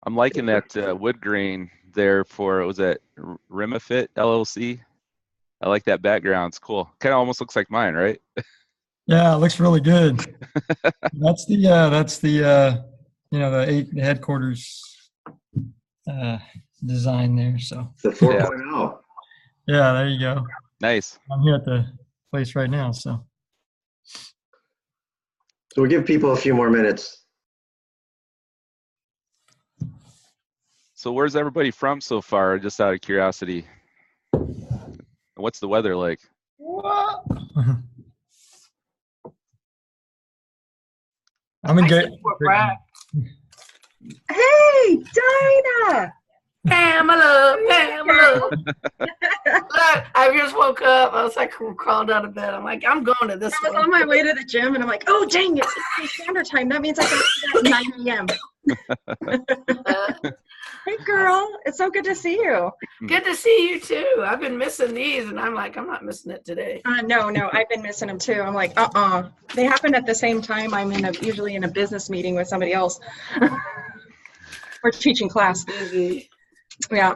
I'm liking that wood grain there for, was that Rimafit LLC? I like that background. It's cool. Kind of almost looks like mine, right? Yeah, it looks really good. That's the the headquarters design there. So The 4.0. yeah, there you go. Nice. I'm here at the place right now. So we'll give people a few more minutes. So where's everybody from so far, just out of curiosity? What's the weather like? I'm in good. Hey, Dinah! Pamela. Look, I just woke up. I was like crawled out of bed. I'm like, I'm going to this I was on my way to the gym, and I'm like, oh, dang it. It's standard time. That means I got to at 9 a.m. Hey, girl. It's so good to see you. Good to see you, too. I've been missing these, and I'm like, I'm not missing it today. No, I've been missing them, too. I'm like, They happened at the same time. I'm usually in a business meeting with somebody else. Or teaching class. Yeah.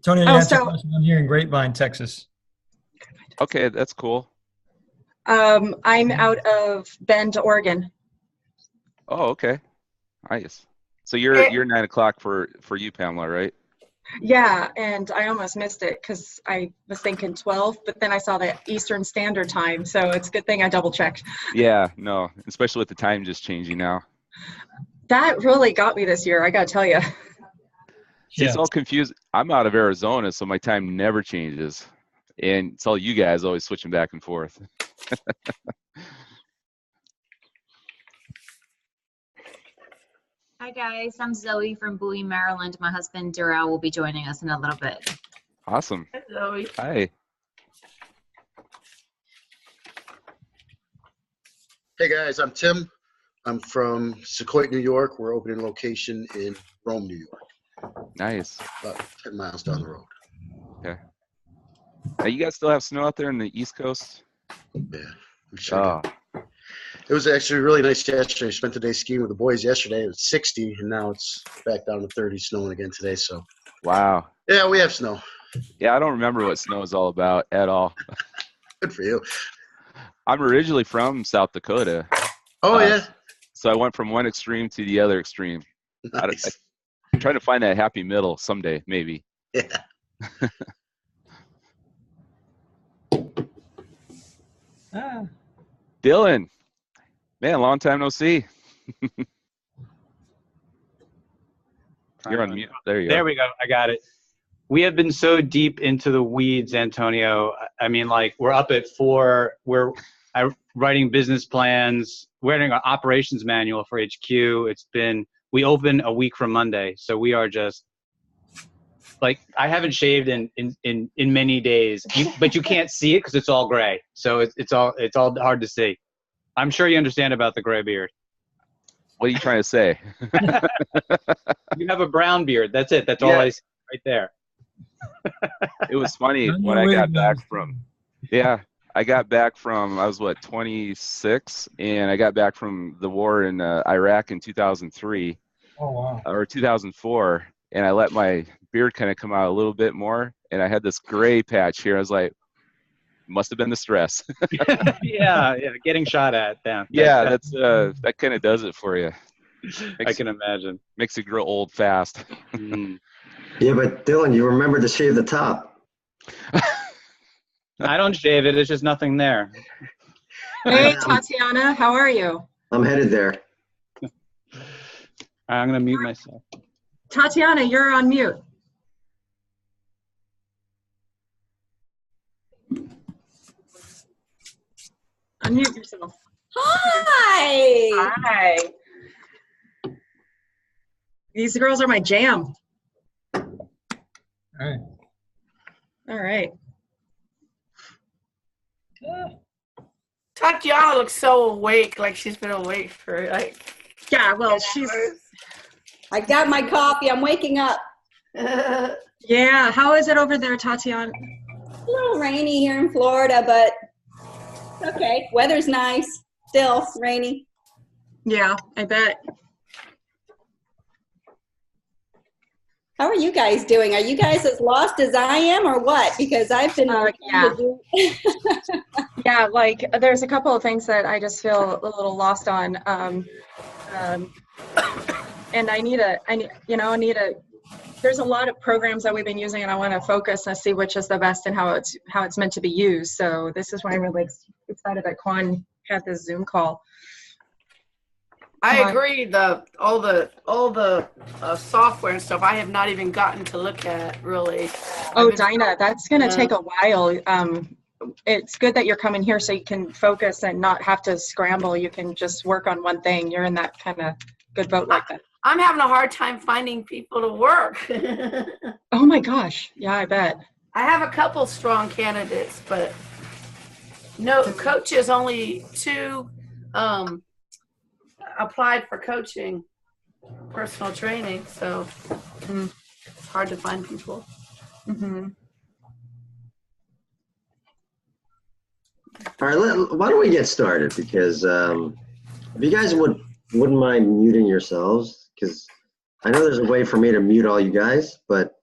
Tony, I'm here in Grapevine, Texas. Okay, that's cool. I'm out of Bend, Oregon. Oh, okay. Nice. So you're 9 o'clock for you, Pamela, right? Yeah, and I almost missed it because I was thinking 12, but then I saw the Eastern Standard Time, so it's a good thing I double checked. Yeah, no, especially with the time just changing now. That really got me this year, I gotta tell you. See, it's all confused. I'm out of Arizona, so my time never changes, and it's all you guys always switching back and forth. Hi guys, I'm Zoe from Bowie, Maryland. My husband Darrell will be joining us in a little bit. Awesome. Hi, Zoe. Hi. Hey guys, I'm Tim. I'm from Sequoia, New York. We're opening a location in Rome, New York. Nice. About 10 miles down the road. Okay. Now, you guys still have snow out there in the East Coast? Yeah, we sure do. It was actually really nice yesterday. I spent the day skiing with the boys yesterday. It was 60, and now it's back down to 30, snowing again today. So. Wow. Yeah, we have snow. Yeah, I don't remember what snow is all about at all. Good for you. I'm originally from South Dakota. Oh, yeah. So I went from one extreme to the other extreme. Nice. I'm trying to find that happy middle someday, maybe. Yeah. Dylan. Man, long time no see. You're on mute. There you go. There we go. I got it. We have been so deep into the weeds, Antonio. I mean, like, we're up at 4. We're writing business plans. We're writing our operations manual for HQ. We open a week from Monday. So we are just, like, I haven't shaved in many days, but you can't see it because it's all gray. So it's all hard to see. I'm sure you understand about the gray beard. What are you trying to say? You have a brown beard. That's it. That's all I see right there. It was funny when I got back from, I was 26, and I got back from the war in Iraq in 2003. Oh, wow. Or 2004, and I let my beard kind of come out a little bit more, and I had this gray patch here. I was like, must have been the stress. yeah, getting shot at. Yeah, that kind of does it for you. I can imagine. Makes it grow old fast. Yeah, but Dylan, you remember to shave the top. I don't shave it. There's just nothing there. Hey, Tatiana, how are you? I'm headed there. I'm going to mute myself. Tatiana, you're on mute. Unmute yourself. Hi. Hi. These girls are my jam. All right. All right. Tatiana looks so awake, like she's been awake for like. Yeah, well, I got my coffee. I'm waking up. Yeah, how is it over there, Tatiana? A little rainy here in Florida, but okay. Weather's nice. still rainy. Yeah, I bet. How are you guys doing? Are you guys as lost as I am or what? Because I've been Yeah. Yeah, like there's a couple of things that I just feel a little lost on. And I need there's a lot of programs that we've been using and I want to focus and see which is the best and how it's meant to be used. So this is why I'm really excited that Quan had this Zoom call. I agree. All the software and stuff I have not even gotten to look at really. Oh, Dinah, that's going to take a while. It's good that you're coming here so you can focus and not have to scramble. You can just work on one thing. You're in that kind of good boat like that. I'm having a hard time finding people to work. Oh my gosh. Yeah, I bet. I have a couple strong candidates, but no coaches, only 2 applied for coaching, personal training. So it's hard to find people. Mm-hmm. All right, why don't we get started? Because if you guys wouldn't mind muting yourselves, because I know there's a way for me to mute all you guys, but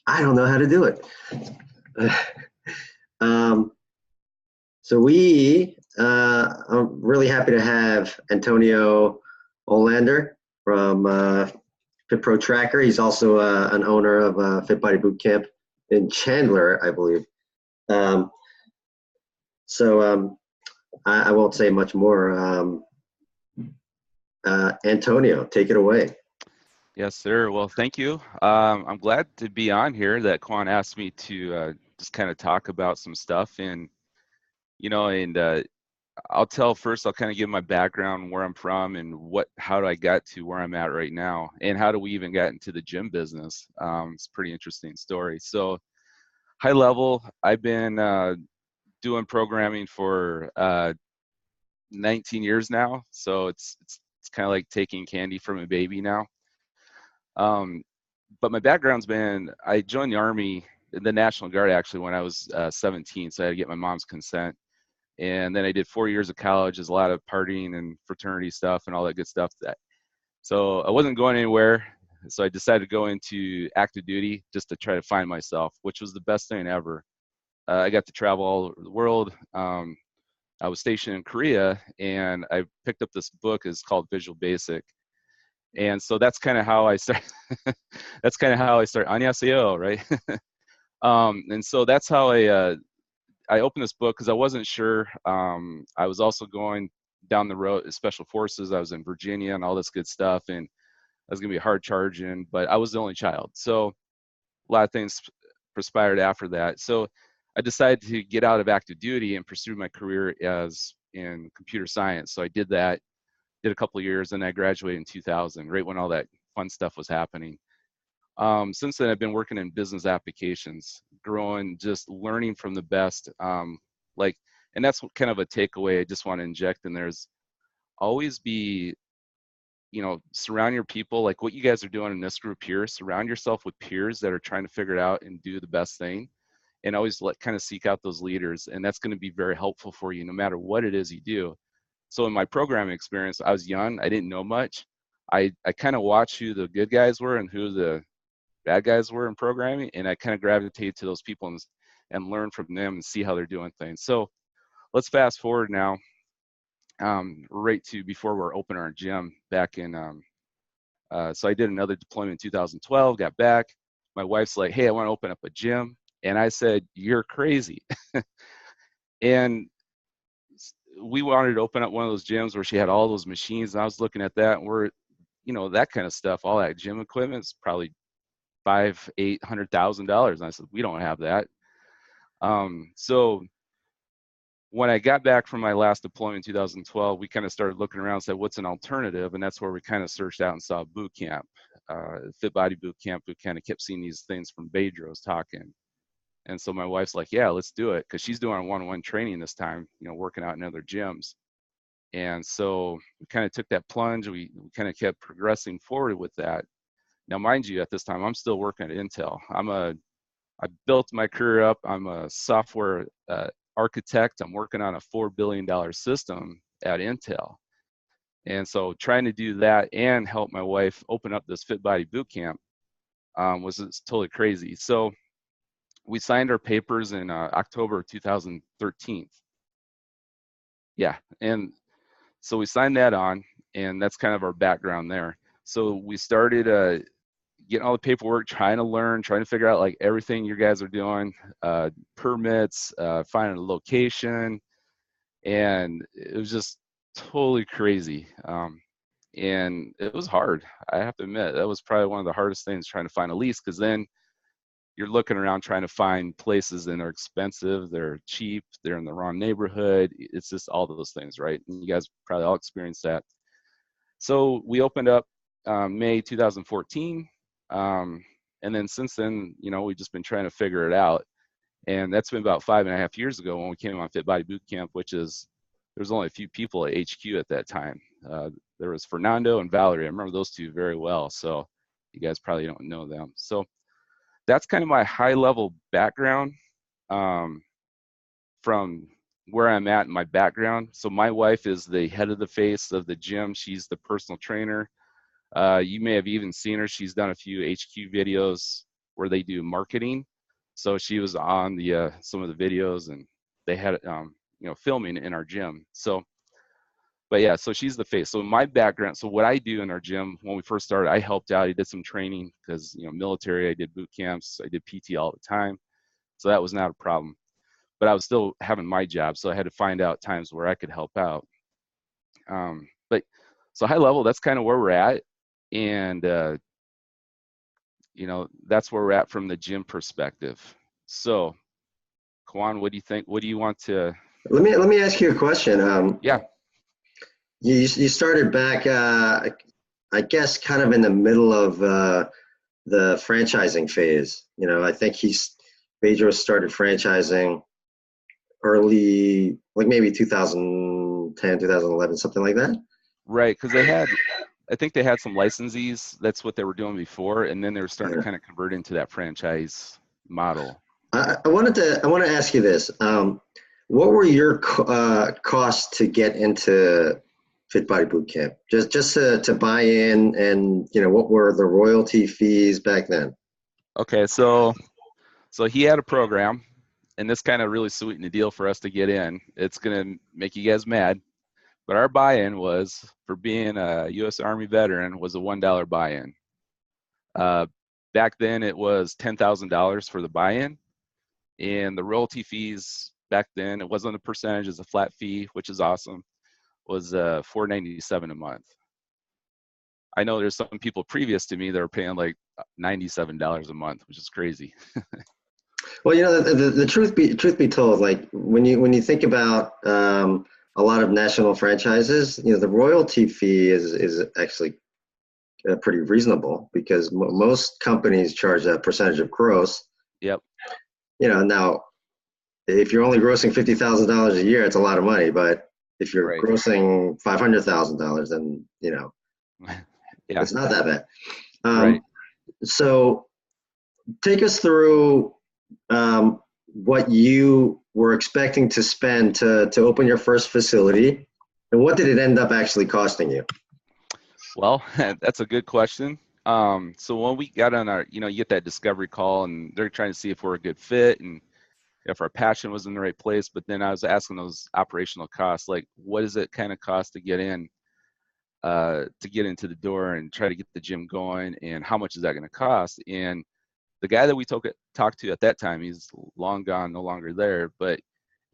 I don't know how to do it. So I'm really happy to have Antonio Olander from FitPro Tracker. He's also an owner of Fit Body Boot Camp in Chandler, I believe. I won't say much more. Antonio, take it away. Yes, sir. Well, thank you. I'm glad to be on here. That Quan asked me to just kind of talk about some stuff, and I'll kind of give my background, where I'm from, and how I got to where I'm at right now, and how do we even get into the gym business. It's a pretty interesting story. So, high level, I've been doing programming for 19 years now. So it's kind of like taking candy from a baby now. But my background's been, I joined the Army, the National Guard actually, when I was 17. So I had to get my mom's consent. And then I did 4 years of college. There's a lot of partying and fraternity stuff and all that good stuff. So I wasn't going anywhere. So I decided to go into active duty just to try to find myself, which was the best thing ever. I got to travel all over the world. I was stationed in Korea, and I picked up this book. It's called Visual Basic. And so that's kind of how I started. That's kind of how I started. Annyeonghaseyo, right? And so that's how I opened this book because I wasn't sure. I was also going down the road, special forces. I was in Virginia and all this good stuff, and I was gonna be hard charging, but I was the only child. So a lot of things transpired after that. So I decided to get out of active duty and pursue my career as in computer science. So I did that, did a couple of years, and I graduated in 2000, right when all that fun stuff was happening. Since then, I've been working in business applications, growing, just learning from the best. And that's kind of a takeaway I just want to inject in there is always be, surround your people, like what you guys are doing in this group here, surround yourself with peers that are trying to figure it out and do the best thing. And always kind of seek out those leaders. And that's going to be very helpful for you no matter what it is you do. So in my programming experience, I was young. I didn't know much. I kind of watched who the good guys were and who the bad guys were in programming. And I kind of gravitated to those people and learn from them and see how they're doing things. So let's fast forward now right to before we're opening our gym back in. So I did another deployment in 2012, got back. My wife's like, hey, I want to open up a gym. And I said, you're crazy. And we wanted to open up one of those gyms where she had all those machines. And I was looking at that, and that kind of stuff, all that gym equipment is probably $800,000. And I said, we don't have that. So when I got back from my last deployment in 2012, we kind of started looking around and said, what's an alternative? And that's where we kind of searched out and saw boot camp, Fit Body Boot Camp. We kind of kept seeing these things from Bedros talking. And so my wife's like, yeah, let's do it. Cause she's doing a one-on-one training this time, working out in other gyms. And so we kind of took that plunge. We kind of kept progressing forward with that. Now, mind you, at this time, I'm still working at Intel. I built my career up. I'm a software architect. I'm working on a $4 billion system at Intel. And so trying to do that and help my wife open up this Fit Body boot camp was just totally crazy. So we signed our papers in October of 2013. Yeah, and so we signed that on, and that's kind of our background there. So we started getting all the paperwork, trying to learn, trying to figure out like everything you guys are doing, permits, finding a location, and it was just totally crazy. And it was hard. I have to admit, that was probably one of the hardest things, trying to find a lease, because then you're looking around trying to find places, and they're expensive, they're cheap, they're in the wrong neighborhood. It's just all those things, right? And you guys probably all experienced that. So we opened up May 2014. And then since then, we've just been trying to figure it out. And that's been about 5.5 years ago when we came on Fit Body Boot Camp, which is, there's only a few people at HQ at that time. There was Fernando and Valerie. I remember those two very well. So you guys probably don't know them. So that's kind of my high level background from where I'm at in my background. So my wife is the head of the face of the gym. She's the personal trainer. You may have even seen her. She's done a few HQ videos where they do marketing. So she was on the some of the videos, and they had filming in our gym. So, but yeah, so she's the face. So my background, so what I do in our gym, when we first started, I helped out. I did some training because, military, I did boot camps, I did PT all the time. So that was not a problem. But I was still having my job, so I had to find out times where I could help out. But so high level, that's kind of where we're at. And, that's where we're at from the gym perspective. So, Kwan, what do you think? What do you want to? Let me ask you a question. Yeah. You started back, I guess, kind of in the middle of the franchising phase. I think Pedro started franchising early, like maybe 2010, 2011, something like that. Right, because I think they had some licensees. That's what they were doing before, and then they were starting to kind of convert into that franchise model. I want to ask you this. What were your costs to get into Fit Body Boot Camp? Just to buy in, and what were the royalty fees back then? Okay, so he had a program, and this kind of really sweetened the deal for us to get in. It's gonna make you guys mad, but our buy-in was, for being a U.S. Army veteran, was a $1 buy-in. Back then it was $10,000 for the buy-in, and the royalty fees back then, it wasn't a percentage, it's a flat fee, which is awesome, was $497 a month. I know there's some people previous to me that are paying like $97 a month, which is crazy. Well, the truth be told, like when you think about a lot of national franchises, the royalty fee is actually pretty reasonable, because most companies charge a percentage of gross. Yep. Now, if you're only grossing $50,000 a year, it's a lot of money. But if you're grossing $500,000, then yeah, it's not that bad. Right. So, take us through what you were expecting to spend to open your first facility, and what did it end up actually costing you? Well, that's a good question. So when we got on our, you get that discovery call, and they're trying to see if we're a good fit and if our passion was in the right place. But then I was asking those operational costs, like what does it kind of cost to get in, to get into the door and try to get the gym going, and how much is that going to cost? And the guy that we talked to at that time, he's long gone, no longer there, but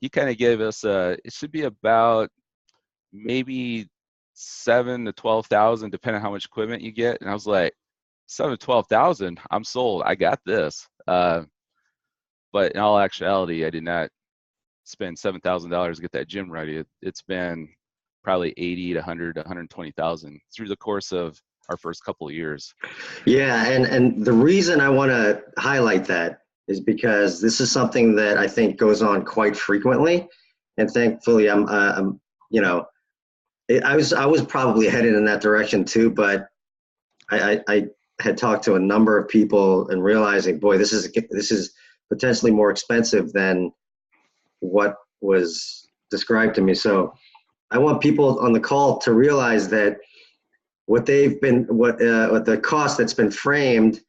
he kind of gave us it should be about maybe 7,000 to 12,000, depending on how much equipment you get. And I was like, 7,000 to 12,000, I'm sold. I got this. But in all actuality, I did not spend $7,000 to get that gym ready. It's been probably 80 to 100 to 120,000 through the course of our first couple of years. Yeah, and the reason I want to highlight that is because this is something that I think goes on quite frequently, and thankfully I was probably headed in that direction too, but I had talked to a number of people and realizing, boy, this is potentially more expensive than what was described to me. So I want people on the call to realize that what the cost that's been framed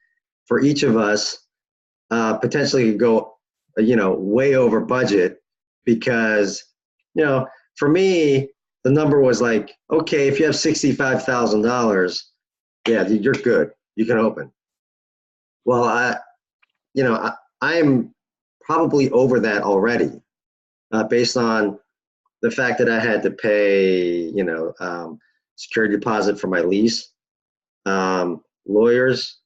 for each of us potentially could go, way over budget, because, for me, the number was like, okay, if you have $65,000, yeah, you're good. You can open. Well, I'm probably over that already, based on the fact that I had to pay, security deposit for my lease, lawyers,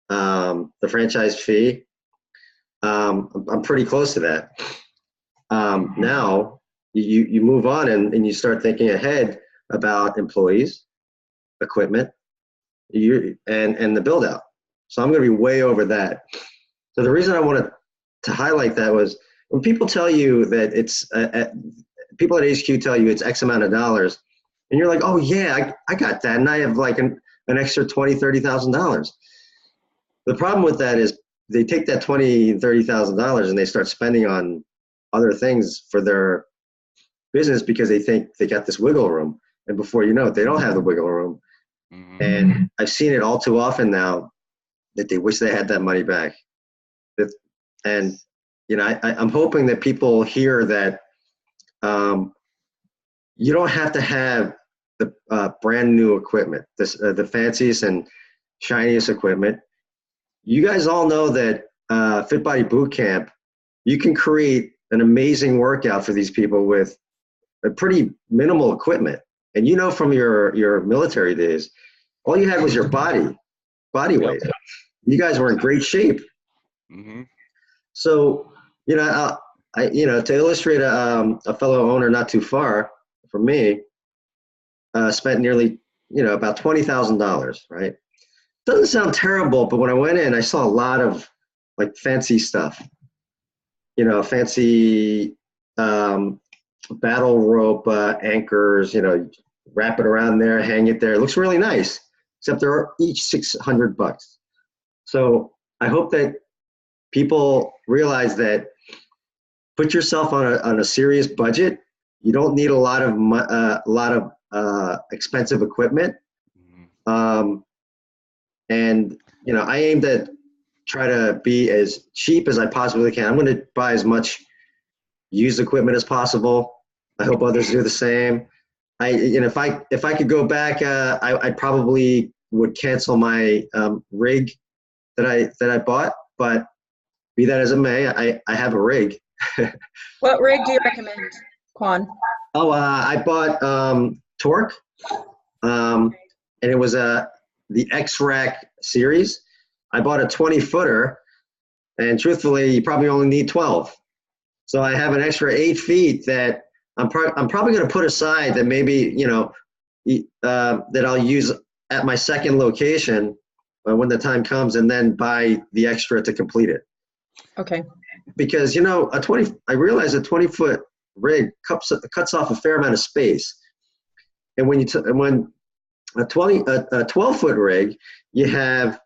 the franchise fee. I'm pretty close to that. Now you move on and you start thinking ahead about employees, equipment, and the build out. So I'm going to be way over that. So the reason I wanted to highlight that was when people tell you that it's people at HQ tell you it's X amount of dollars, and you're like, oh yeah, I got that, and I have like an extra $20,000-$30,000. The problem with that is they take that $20,000-$30,000 and they start spending on other things for their business because they think they got this wiggle room, and before you know it, they don't have the wiggle room. Mm-hmm. And I've seen it all too often now that they wish they had that money back. And I'm hoping that people hear that you don't have to have the brand new equipment, the fanciest and shiniest equipment. You guys all know that Fit Body Boot Camp, you can create an amazing workout for these people with a pretty minimal equipment. And from your military days, all you had was your body weight. You guys were in great shape. Mm-hmm. So, to illustrate a fellow owner not too far from me, spent nearly, about $20,000, right? Doesn't sound terrible, but when I went in, I saw a lot of like fancy stuff, fancy battle rope anchors, wrap it around there, hang it there. It looks really nice, except they're each $600. So I hope that people realize that put yourself on a serious budget. You don't need a lot of expensive equipment. And I aim to try to be as cheap as I possibly can. I'm going to buy as much used equipment as possible. I hope others do the same. If I could go back, I probably would cancel my rig that I bought. But be that as it may, I have a rig. What rig do you recommend, Quan? Oh, I bought Torque, and it was the X-Rack series. I bought a 20-footer, and truthfully, you probably only need 12. So I have an extra 8 feet that I'm probably going to put aside that maybe that I'll use at my second location when the time comes, and then buy the extra to complete it. Okay. Because I realize a 20-foot rig cuts off a fair amount of space, and when a 12-foot rig, you have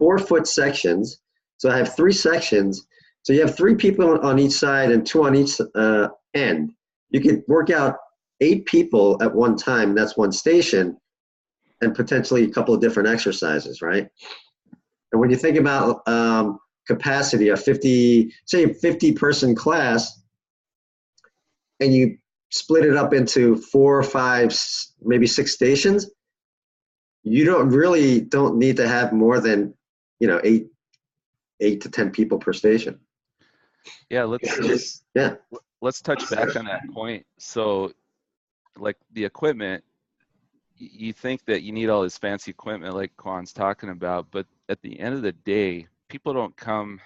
4-foot sections. So I have 3 sections. So you have 3 people on each side and 2 on each end. You could work out 8 people at one time, and that's one station, and potentially a couple of different exercises, right? And when you think about capacity, a 50-person class, and you split it up into 4, 5, maybe 6 stations, you don't need to have more than 8 to 10 people per station. Yeah, let's touch back on that point. So, like the equipment, you think that you need all this fancy equipment like Quan's talking about, but at the end of the day, people don't come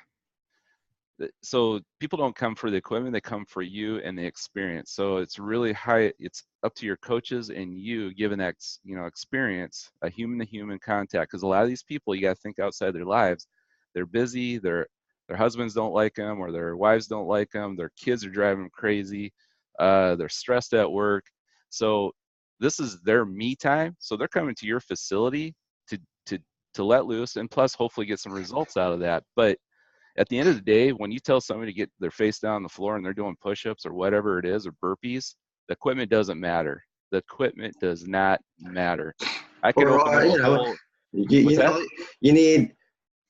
for the equipment, they come for you and the experience. So it's really it's up to your coaches and you giving that experience, a human to human contact, because a lot of these people, you got to think outside their lives. They're busy, their husbands don't like them, or their wives don't like them, their kids are driving them crazy, they're stressed at work. So this is their me time, so they're coming to your facility to let loose, and plus hopefully get some results out of that. But at the end of the day, when you tell somebody to get their face down on the floor and they're doing push-ups or whatever it is, or burpees, The equipment doesn't matter. The equipment does not matter. I could Or, open up you a know, whole. you know, you need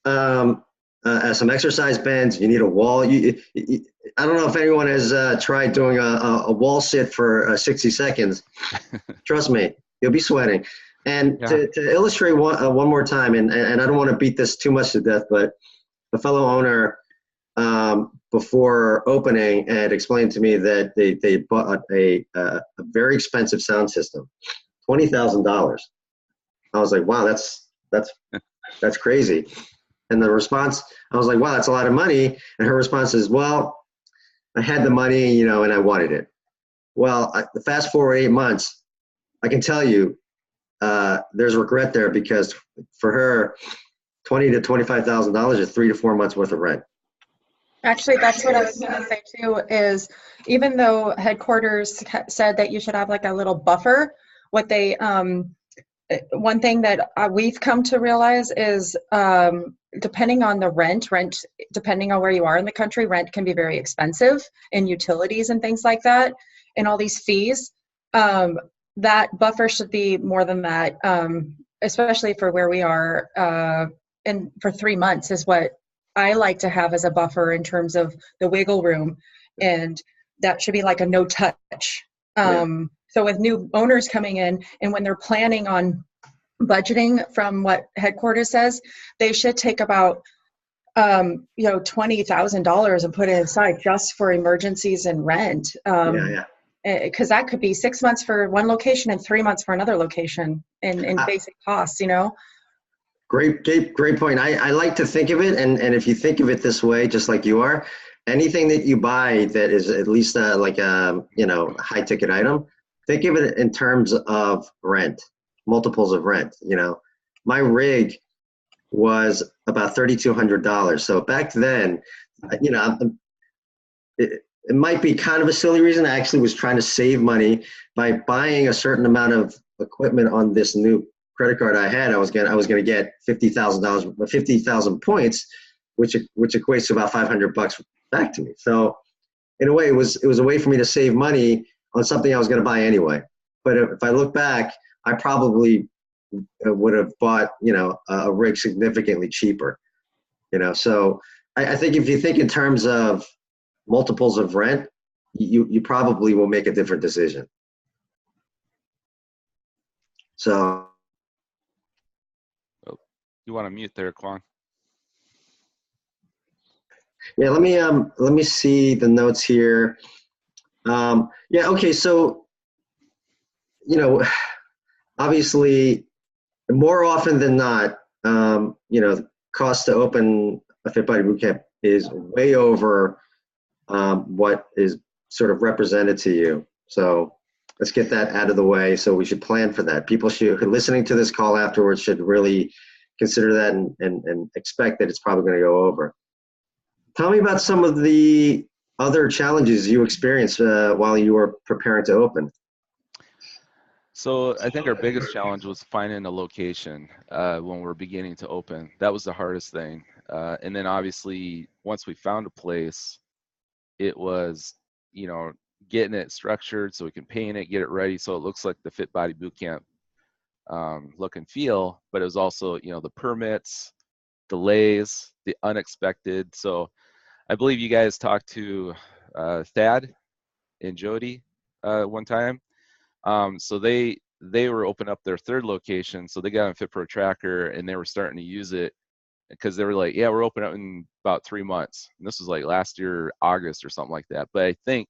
some exercise bands. You need a wall. I don't know if anyone has tried doing a wall sit for 60 seconds. Trust me, you'll be sweating. And Yeah. to illustrate one more time, and I don't want to beat this too much to death, but the fellow owner before opening had explained to me that they bought a very expensive sound system, $20,000. I was like, wow, that's crazy. And the response, I was like, wow, that's a lot of money. And her response is, well, I had the money, you know, and I wanted it. Well, the fast forward 8 months, I can tell you there's regret there, because for her, $20,000 to $25,000 is 3 to 4 months worth of rent. Actually, that's what I was going to say too, is even though headquarters said that you should have like a little buffer, what they, one thing that we've come to realize is depending on the rent, depending on where you are in the country, rent can be very expensive, and utilities and things like that, and all these fees. That buffer should be more than that, especially for where we are. And for 3 months is what I like to have as a buffer in terms of the wiggle room, and that should be like a no touch. So with new owners coming in, and when they're planning on budgeting from what headquarters says, they should take about $20,000 and put it aside just for emergencies and rent. Because that could be 6 months for one location and 3 months for another location in basic costs, you know. Great point. I like to think of it, and if you think of it this way, just like you are, anything that you buy that is at least like a high ticket item, think of it in terms of rent, multiples of rent. You know, my rig was about $3,200. So back then, you know, it might be kind of a silly reason. I actually was trying to save money by buying a certain amount of equipment on this new credit card I had. I was gonna get $50,000, 50,000 points, which equates to about $500 back to me. So in a way, it was a way for me to save money on something I was going to buy anyway. But if I look back, I probably would have bought, a rig significantly cheaper, So I think if you think in terms of multiples of rent, you probably will make a different decision. So. Oh, you want to mute there, Kwon? Yeah, let me see the notes here. Okay, so obviously, more often than not, cost to open a Fit Body Bootcamp is way over what is sort of represented to you. So let's get that out of the way. So we should plan for that. People listening to this call afterwards should really consider that and expect that it's probably going to go over. Tell me about some of the other challenges you experienced while you were preparing to open. So I think our biggest challenge was finding a location when we were beginning to open. That was the hardest thing. And then obviously, once we found a place, it was, getting it structured so we can paint it, get it ready so it looks like the Fit Body Bootcamp look and feel. But it was also, the permits, delays, the unexpected. So I believe you guys talked to Thad and Jody one time. So they were opening up their third location. So they got on FitPro Tracker and they were starting to use it because they were like, yeah, we're opening up in about 3 months. And this was like last year, August or something like that. But I think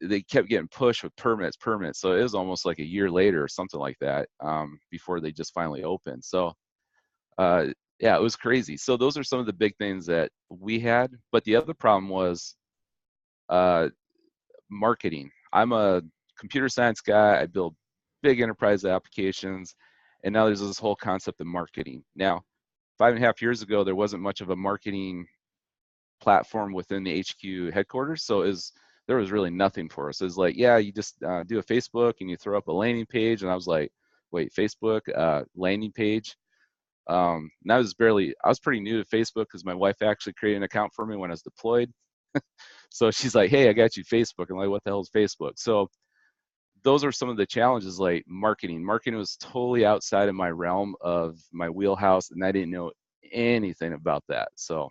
they kept getting pushed with permits. So it was almost like a year later or something like that before they just finally opened. So yeah, it was crazy. So those are some of the big things that we had. But the other problem was marketing. I'm a computer science guy. I build big enterprise applications. And now there's this whole concept of marketing. Now, 5.5 years ago, there wasn't much of a marketing platform within the HQ headquarters. So there was really nothing for us. It was like, yeah, you just do a Facebook and you throw up a landing page. And I was like, wait, Facebook, landing page? And I was pretty new to Facebook because my wife actually created an account for me when I was deployed. So she's like, hey, I got you Facebook. I'm like, what the hell is Facebook? So those are some of the challenges, like marketing. Marketing was totally outside of my realm of my wheelhouse, and I didn't know anything about that. So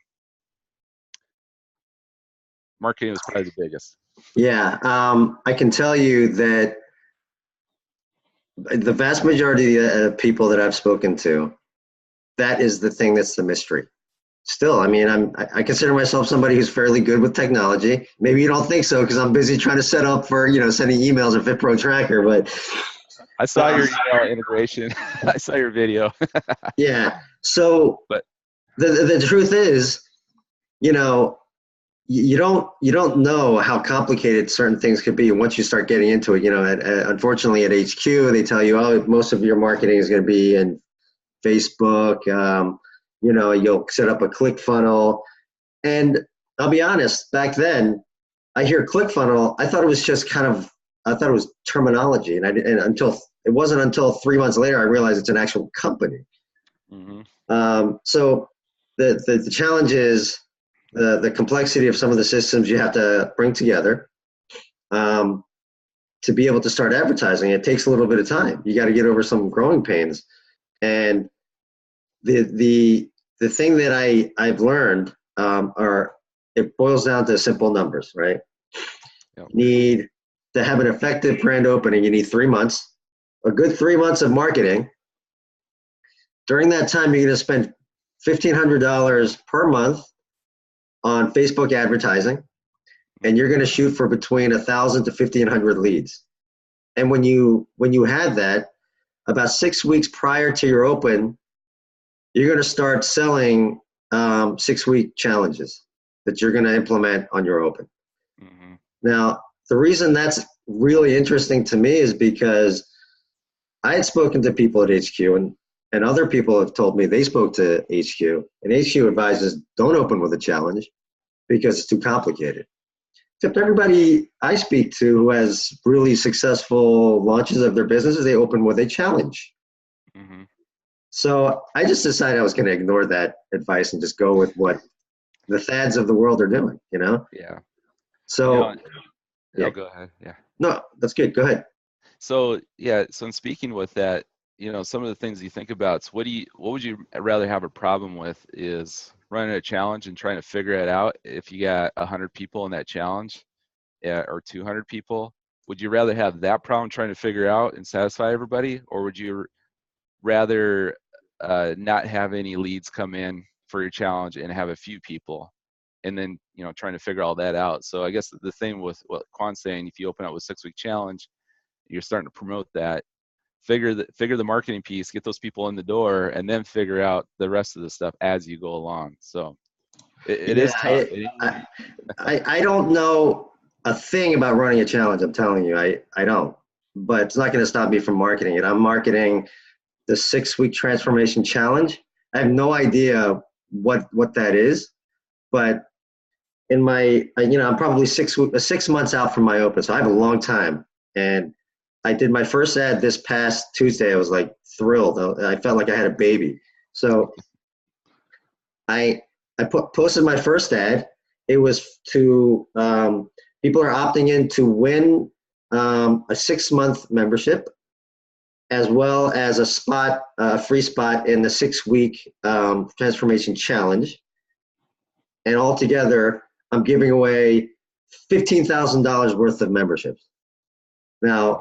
marketing was probably the biggest. Yeah, I can tell you that the vast majority of people that I've spoken to, that is the thing that's the mystery. Still, I mean, I consider myself somebody who's fairly good with technology. Maybe you don't think so because I'm busy trying to set up for, sending emails or FitPro Tracker, but I saw your email integration. I saw your video. yeah. So But the truth is, you don't know how complicated certain things could be once you start getting into it. Unfortunately at HQ, they tell you, oh, most of your marketing is going to be in Facebook. You'll set up a ClickFunnels. And I'll be honest, back then, I hear ClickFunnels, I thought it was just I thought it was terminology. And it wasn't until 3 months later I realized it's an actual company. mm-hmm. So the challenge is the complexity of some of the systems you have to bring together to be able to start advertising. It takes a little bit of time. You got to get over some growing pains. And the thing that I've learned it boils down to simple numbers, right? Yep. You need to have an effective grand opening. You need 3 months, a good 3 months of marketing. During that time, you're going to spend $1,500 per month on Facebook advertising, and you're going to shoot for between 1,000 to 1,500 leads. And when you had that, about 6 weeks prior to your open, you're going to start selling 6-week challenges that you're going to implement on your open. Mm-hmm. Now, the reason that's really interesting to me is because I had spoken to people at HQ, and other people have told me they spoke to HQ, and HQ advises don't open with a challenge because it's too complicated. Except everybody I speak to who has really successful launches of their businesses, they open with a challenge. Mm-hmm. So I just decided I was going to ignore that advice and just go with what the fads of the world are doing, Yeah. So, yeah. Go ahead. Yeah. No, that's good. Go ahead. So in speaking with that, some of the things you think about, what would you rather have a problem with is running a challenge and trying to figure it out if you got 100 people in that challenge, or 200 people? Would you rather have that problem trying to figure out and satisfy everybody, or would you rather not have any leads come in for your challenge and have a few people, and then trying to figure all that out? So I guess the thing with what Quan's saying, if you open up with 6-week challenge, you're starting to promote that, figure the marketing piece, get those people in the door, and then figure out the rest of the stuff as you go along. So it is tough. I don't know a thing about running a challenge. I'm telling you, I don't, but it's not going to stop me from marketing it. I'm marketing the 6-week transformation challenge. I have no idea what that is, but in my, I'm probably 6 months out from my open. So I have a long time. And I did my first ad this past Tuesday. I was like thrilled. I felt like I had a baby. So I posted my first ad. It was to, people are opting in to win a 6-month membership, as well as a free spot in the 6-week transformation challenge. And altogether, I'm giving away $15,000 worth of memberships. Now,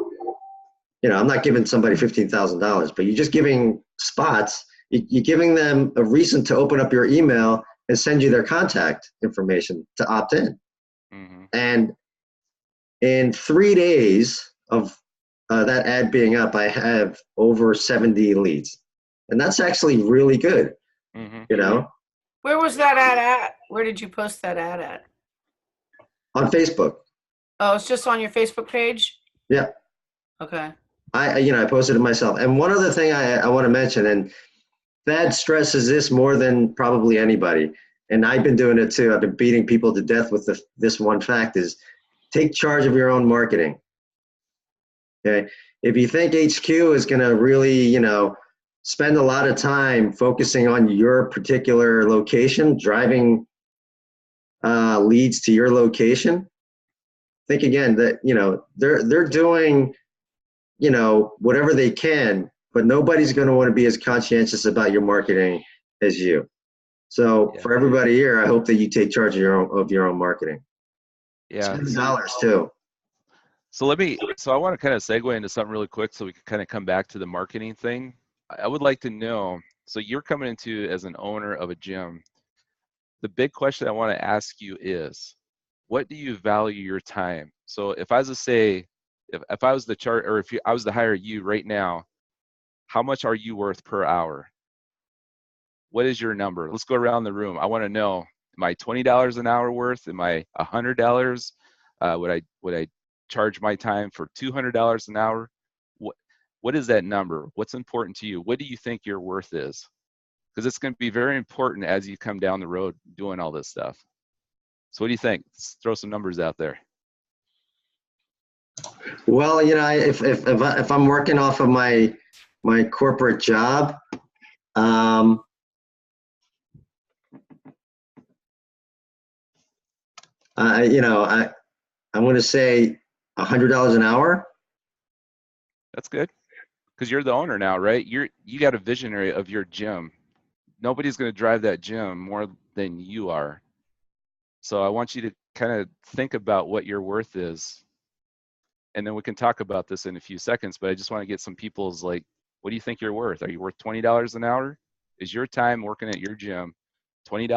I'm not giving somebody $15,000, but you're just giving spots. You're giving them a reason to open up your email and send you their contact information to opt in. Mm-hmm. And in 3 days of that ad being up, I have over 70 leads. And that's actually really good, Mm-hmm. Where was that ad at? Where did you post that ad at? On Facebook. Oh, it's just on your Facebook page? Yeah. Okay. I posted it myself. And one other thing I want to mention, and Thad stresses this more than probably anybody, and I've been doing it too. I've been beating people to death with this one fact is take charge of your own marketing. Okay. If you think HQ is going to really, spend a lot of time focusing on your particular location, driving leads to your location, think again that, they're doing, whatever they can, but nobody's going to want to be as conscientious about your marketing as you. So for everybody here, I hope that you take charge of your own marketing. Yeah. Spend the dollars too. So I want to kind of segue into something really quick so we can kind of come back to the marketing thing. I would like to know, so you're coming into as an owner of a gym. The big question I want to ask you is, what do you value your time? So if I was to say, if I was the chart, or if I was to hire you right now, how much are you worth per hour? What is your number? Let's go around the room. I want to know, am I $20 an hour worth? Am I $100? Would I charge my time for $200 an hour? What is that number? What's important to you? What do you think your worth is? Because it's going to be very important as you come down the road doing all this stuff. So what do you think? Let's throw some numbers out there. Well, if I'm working off of my corporate job, I'm going to say $100 an hour. That's good, because you're the owner now, right? You got a visionary of your gym. Nobody's going to drive that gym more than you are. So I want you to kind of think about what your worth is. And then we can talk about this in a few seconds, but I just want to get some people's, like, what do you think you're worth? Are you worth $20 an hour? Is your time working at your gym $20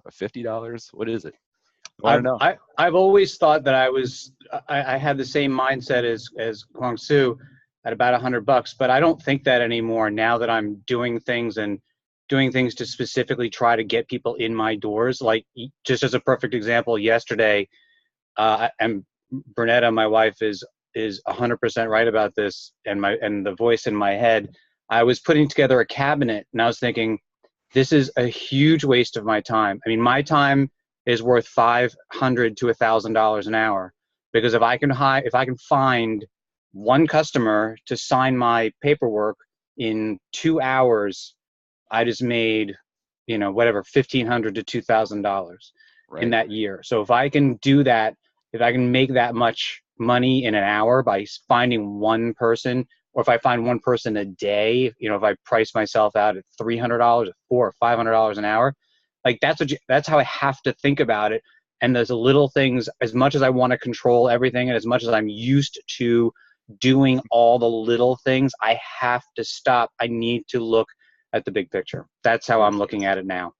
or $50? What is it? I want to know. I've always thought that I had the same mindset as Kwang Soo at about $100, but I don't think that anymore now that I'm doing things to specifically try to get people in my doors. Like, just as a perfect example, yesterday, and Bernetta, my wife, is 100% right about this, and the voice in my head. I was putting together a cabinet, and I was thinking, this is a huge waste of my time. I mean, my time is worth $500 to $1,000 an hour, because if I can find one customer to sign my paperwork in 2 hours, I just made, whatever, $1,500 to $2,000 in that year. So if I can do that, if I can make that much money in an hour by finding one person, or if I find one person a day, if I price myself out at $300, $400 or $500 an hour, like that's how I have to think about it. And there's little things, as much as I want to control everything, and as much as I'm used to doing all the little things, I have to stop. I need to look at the big picture. That's how I'm looking at it now.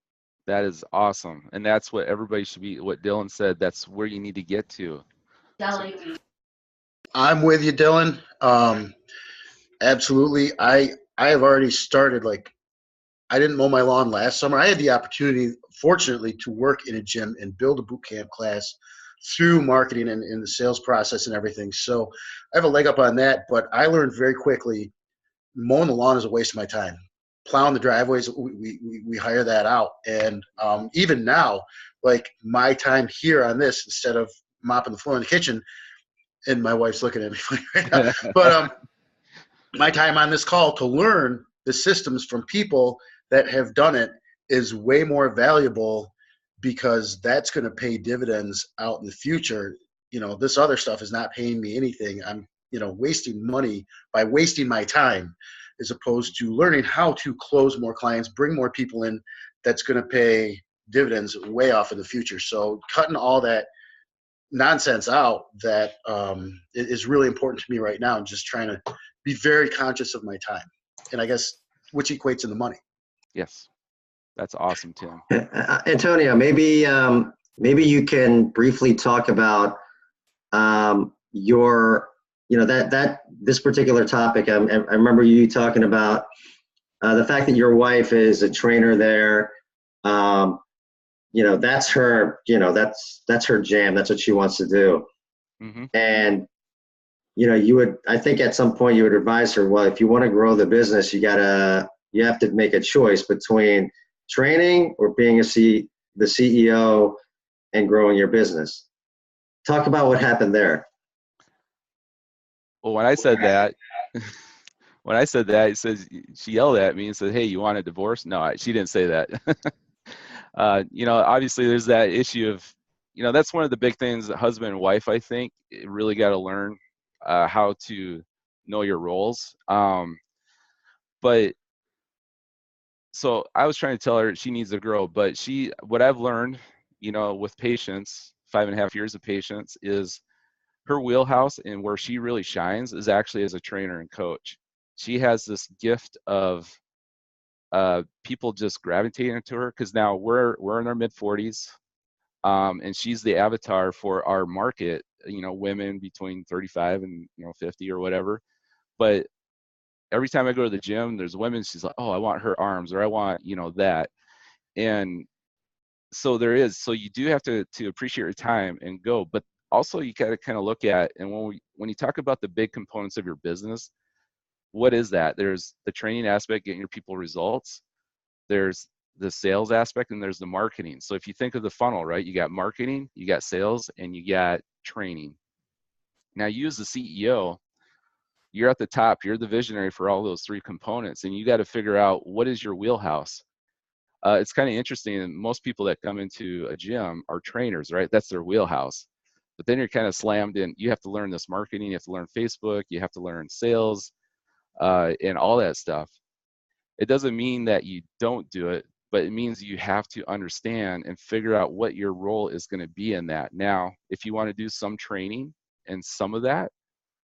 That is awesome. And that's what everybody should be, what Dylan said, that's where you need to get to. I'm with you, Dylan. Absolutely. I have already started, I didn't mow my lawn last summer. I had the opportunity, fortunately, to work in a gym and build a boot camp class through marketing and in the sales process and everything. So I have a leg up on that, but I learned very quickly, mowing the lawn is a waste of my time. Plowing the driveways, we hire that out. And even now, my time here on this, instead of mopping the floor in the kitchen, and my wife's looking at me funny right now, but my time on this call to learn the systems from people that have done it is way more valuable, because that's going to pay dividends out in the future. This other stuff is not paying me anything. I'm, wasting money by wasting my time, as opposed to learning how to close more clients, bring more people in. That's going to pay dividends way off in the future. So cutting all that nonsense out that is really important to me right now, and just trying to be very conscious of my time, and I guess which equates into money. Yes, that's awesome, Tim. Antonio, maybe you can briefly talk about your, this particular topic. I remember you talking about the fact that your wife is a trainer there. That's her, that's her jam. That's what she wants to do. Mm-hmm. And, I think at some point you would advise her, well, if you want to grow the business, you have to make a choice between training or being the CEO and growing your business. Talk about what happened there. Well, when I said that, it says, she yelled at me and said, "Hey, you want a divorce?" No, she didn't say that. Obviously there's that issue of, that's one of the big things that husband and wife, I think, really got to learn how to know your roles. But so I was trying to tell her she needs to grow, but what I've learned, with patience, 5.5 years of patience, is her wheelhouse and where she really shines is actually as a trainer and coach. She has this gift of people just gravitating to her, because now we're in our mid 40s, and she's the avatar for our market, women between 35 and 50 or whatever. But every time I go to the gym, there's women, she's like, oh, I want her arms, or I want that. And so so you do have to appreciate your time and go. But also you got to kind of look at, and when you talk about the big components of your business, what is that? There's the training aspect, getting your people results. There's the sales aspect, and there's the marketing. So if you think of the funnel, right, you got marketing, you got sales, and you got training. Now you as the CEO, you're at the top, you're the visionary for all those three components, and you got to figure out what is your wheelhouse. It's kind of interesting, and most people that come into a gym are trainers, right? That's their wheelhouse. But then you're kind of slammed in. You have to learn this marketing, you have to learn Facebook, you have to learn sales, and all that stuff. It doesn't mean that you don't do it, but it means you have to understand and figure out what your role is going to be in that. Now, if you want to do some training and some of that,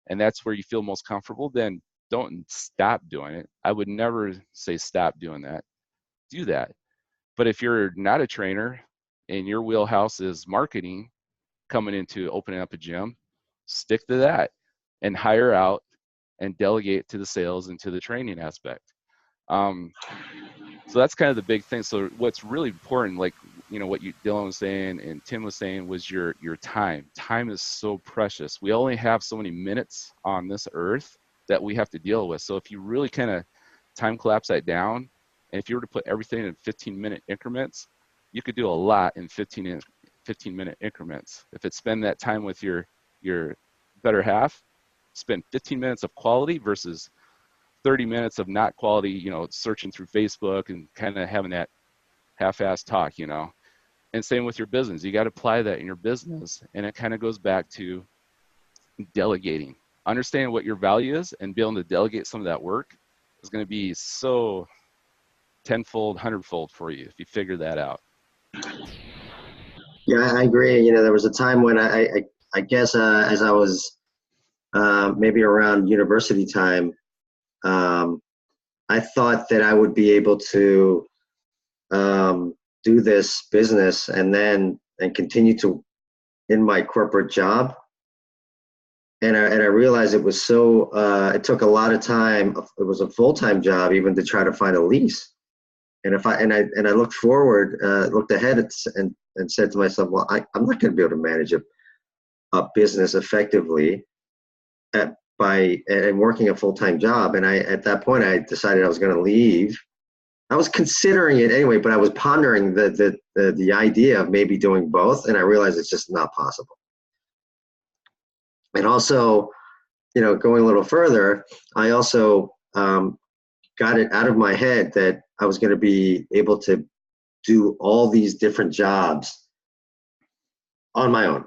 and that's where you feel most comfortable, then don't stop doing it. I would never say stop doing that. Do that. But if you're not a trainer and your wheelhouse is marketing, coming into opening up a gym, stick to that and hire out and delegate to the sales and to the training aspect. So that's kind of the big thing. So what's really important, like, what Dylan was saying and Tim was saying, was your time. Time is so precious. We only have so many minutes on this earth that we have to deal with. So if you really kind of time collapse that down, and if you were to put everything in 15-minute increments, you could do a lot in 15-minute increments. If it's spend that time with your better half, spend 15 minutes of quality versus 30 minutes of not quality, searching through Facebook and kind of having that half-assed talk, And same with your business. You got to apply that in your business. And it kind of goes back to delegating. Understanding what your value is and being able to delegate some of that work is going to be so tenfold, hundredfold for you if you figure that out. Yeah, I agree. There was a time when I guess as I was maybe around university time, I thought that I would be able to do this business and continue to in my corporate job. And I realized it was it took a lot of time. It was a full-time job even to try to find a lease. And I looked forward, looked ahead and said to myself, well, I'm not going to be able to manage a business effectively by working a full-time job. And at that point, I decided I was going to leave. I was considering it anyway, but I was pondering the idea of maybe doing both, and I realized it's just not possible. And also, going a little further, I also got it out of my head that I was going to be able to do all these different jobs on my own.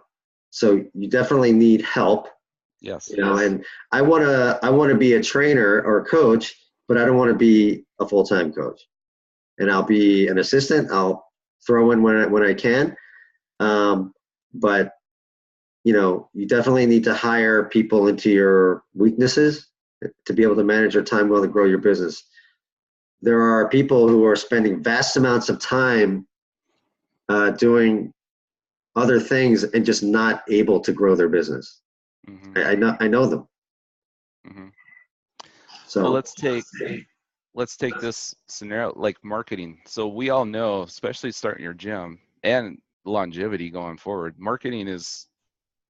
So you definitely need help. Yes. And I want to be a trainer or a coach, but I don't want to be a full-time coach. And I'll be an assistant. I'll throw in when I can. But you definitely need to hire people into your weaknesses to be able to manage your time well to grow your business. There are people who are spending vast amounts of time doing other things and just not able to grow their business. Mm-hmm. I know them. Mm-hmm. So well, let's take this scenario like marketing. So we all know, especially starting your gym and longevity going forward, marketing is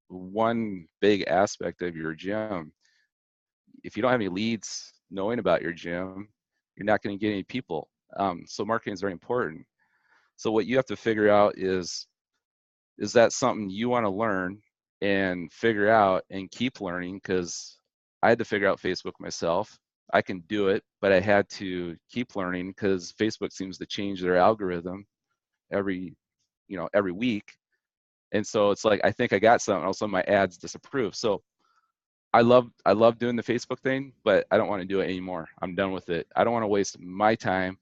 one big aspect of your gym. If you don't have any leads knowing about your gym, you're not going to get any people. So marketing is very important. So what you have to figure out is that something you want to learn and figure out and keep learning? Because I had to figure out Facebook myself. I can do it, but I had to keep learning because Facebook seems to change their algorithm every week. And so it's like, I think I got something, also my ads disapprove. So I love doing the Facebook thing, but I don't want to do it anymore. I'm done with it. I don't want to waste my time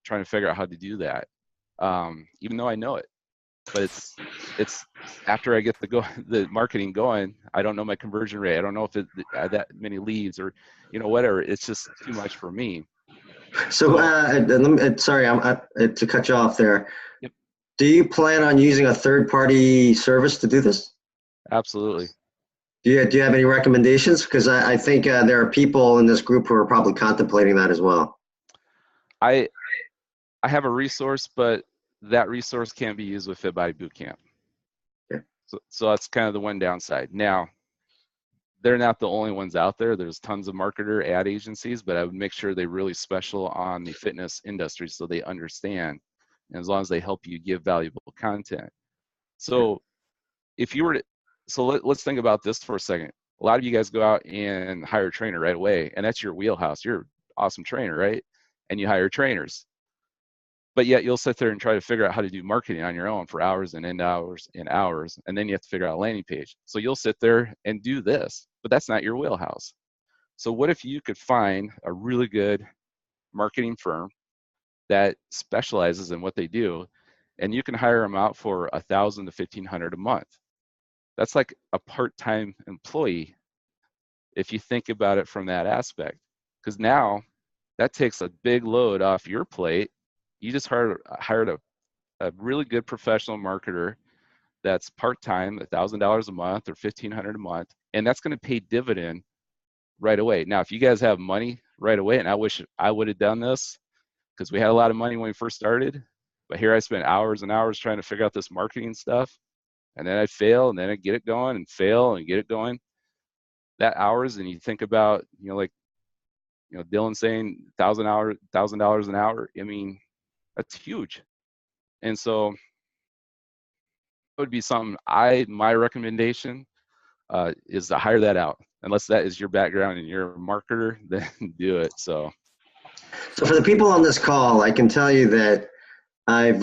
trying to figure out how to do that. Even though I know it, but it's after I get the marketing going, I don't know my conversion rate. I don't know if that many leads or, whatever. It's just too much for me. So, sorry, to cut you off there. Yep. Do you plan on using a third-party service to do this? Absolutely. Do you have any recommendations? Because I think there are people in this group who are probably contemplating that as well. I have a resource, but that resource can't be used with FitBody Bootcamp. Okay. So that's kind of the one downside. Now, they're not the only ones out there. There's tons of marketer ad agencies, but I would make sure they really special on the fitness industry so they understand, and as long as they help you give valuable content. So if you were to, let's think about this for a second. A lot of you guys go out and hire a trainer right away, and that's your wheelhouse. You're an awesome trainer, right? And you hire trainers. But yet you'll sit there and try to figure out how to do marketing on your own for hours and hours and hours, and then you have to figure out a landing page. So you'll sit there and do this, but that's not your wheelhouse. So what if you could find a really good marketing firm that specializes in what they do, and you can hire them out for $1,000 to $1,500 a month? That's like a part-time employee if you think about it from that aspect, because now that takes a big load off your plate. You just hired a really good professional marketer that's part-time, $1,000 a month or $1,500 a month, and that's going to pay dividend right away. Now, if you guys have money right away, and I wish I would have done this because we had a lot of money when we first started, but here I spent hours and hours trying to figure out this marketing stuff, and then I'd fail, and then I'd get it going and fail and get it going. That hours, and you think about, Dylan saying $1,000 an hour. I mean, that's huge. And so it would be something my recommendation is to hire that out. Unless that is your background and you're a marketer, then do it. So for the people on this call, I can tell you that I've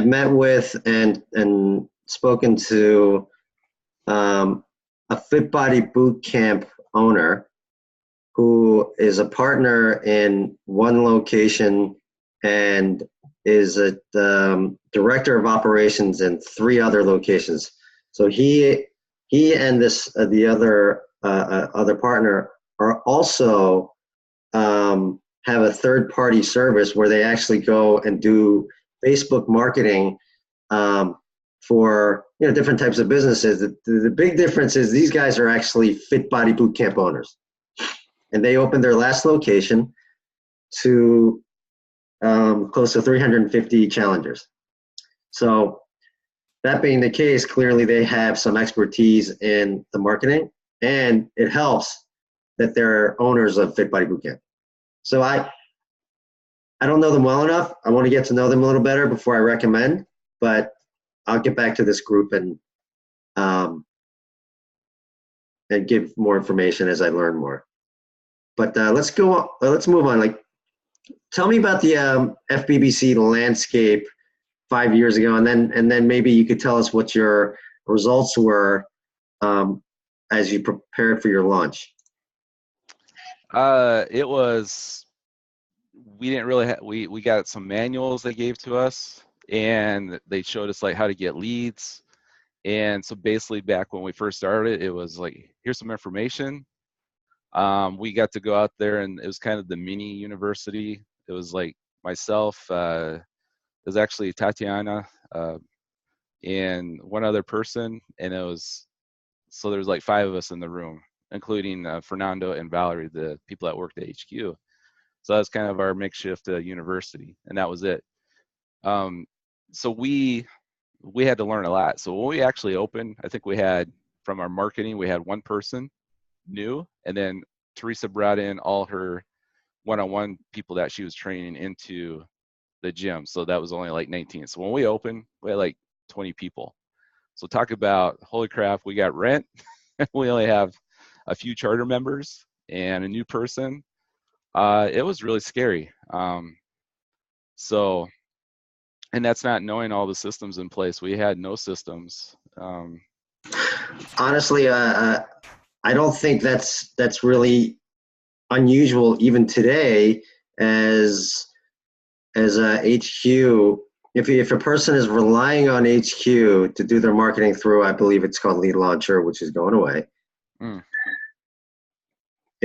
met with and spoken to a FitBody Bootcamp owner who is a partner in one location and is a director of operations in 3 other locations. So he and the other partner are also have a third-party service where they actually go and do Facebook marketing for different types of businesses. The big difference is these guys are actually FitBody Bootcamp owners, and they opened their last location to close to 350 challengers. So that being the case, clearly they have some expertise in the marketing, and it helps that they're owners of FitBody Bootcamp. So I don't know them well enough. I want to get to know them a little better before I recommend, but I'll get back to this group and give more information as I learn more. But let's move on. Like, tell me about the FBBC landscape 5 years ago, and then maybe you could tell us what your results were as you prepared for your launch. It was, we didn't really we got some manuals they gave to us, and they showed us like how to get leads. And so basically back when we first started, it was like, here's some information. We got to go out there, and it was kind of the mini university. It was like myself, it was actually Tatiana and one other person, and there was like 5 of us in the room, including Fernando and Valerie, the people that worked at HQ. So that's kind of our makeshift university, and that was it. So we had to learn a lot. So when we actually opened, I think we had, from our marketing, we had 1 person new, and then Teresa brought in all her one-on-one people that she was training into the gym. So that was only like 19. So when we opened, we had like 20 people. So talk about, holy crap, we got rent. We only have a few charter members and a new person. It was really scary. So And that's not knowing all the systems in place. We had no systems. Honestly, I don't think that's really unusual even today as HQ. If a person is relying on HQ to do their marketing through, I believe it's called Lead Launcher, which is going away. It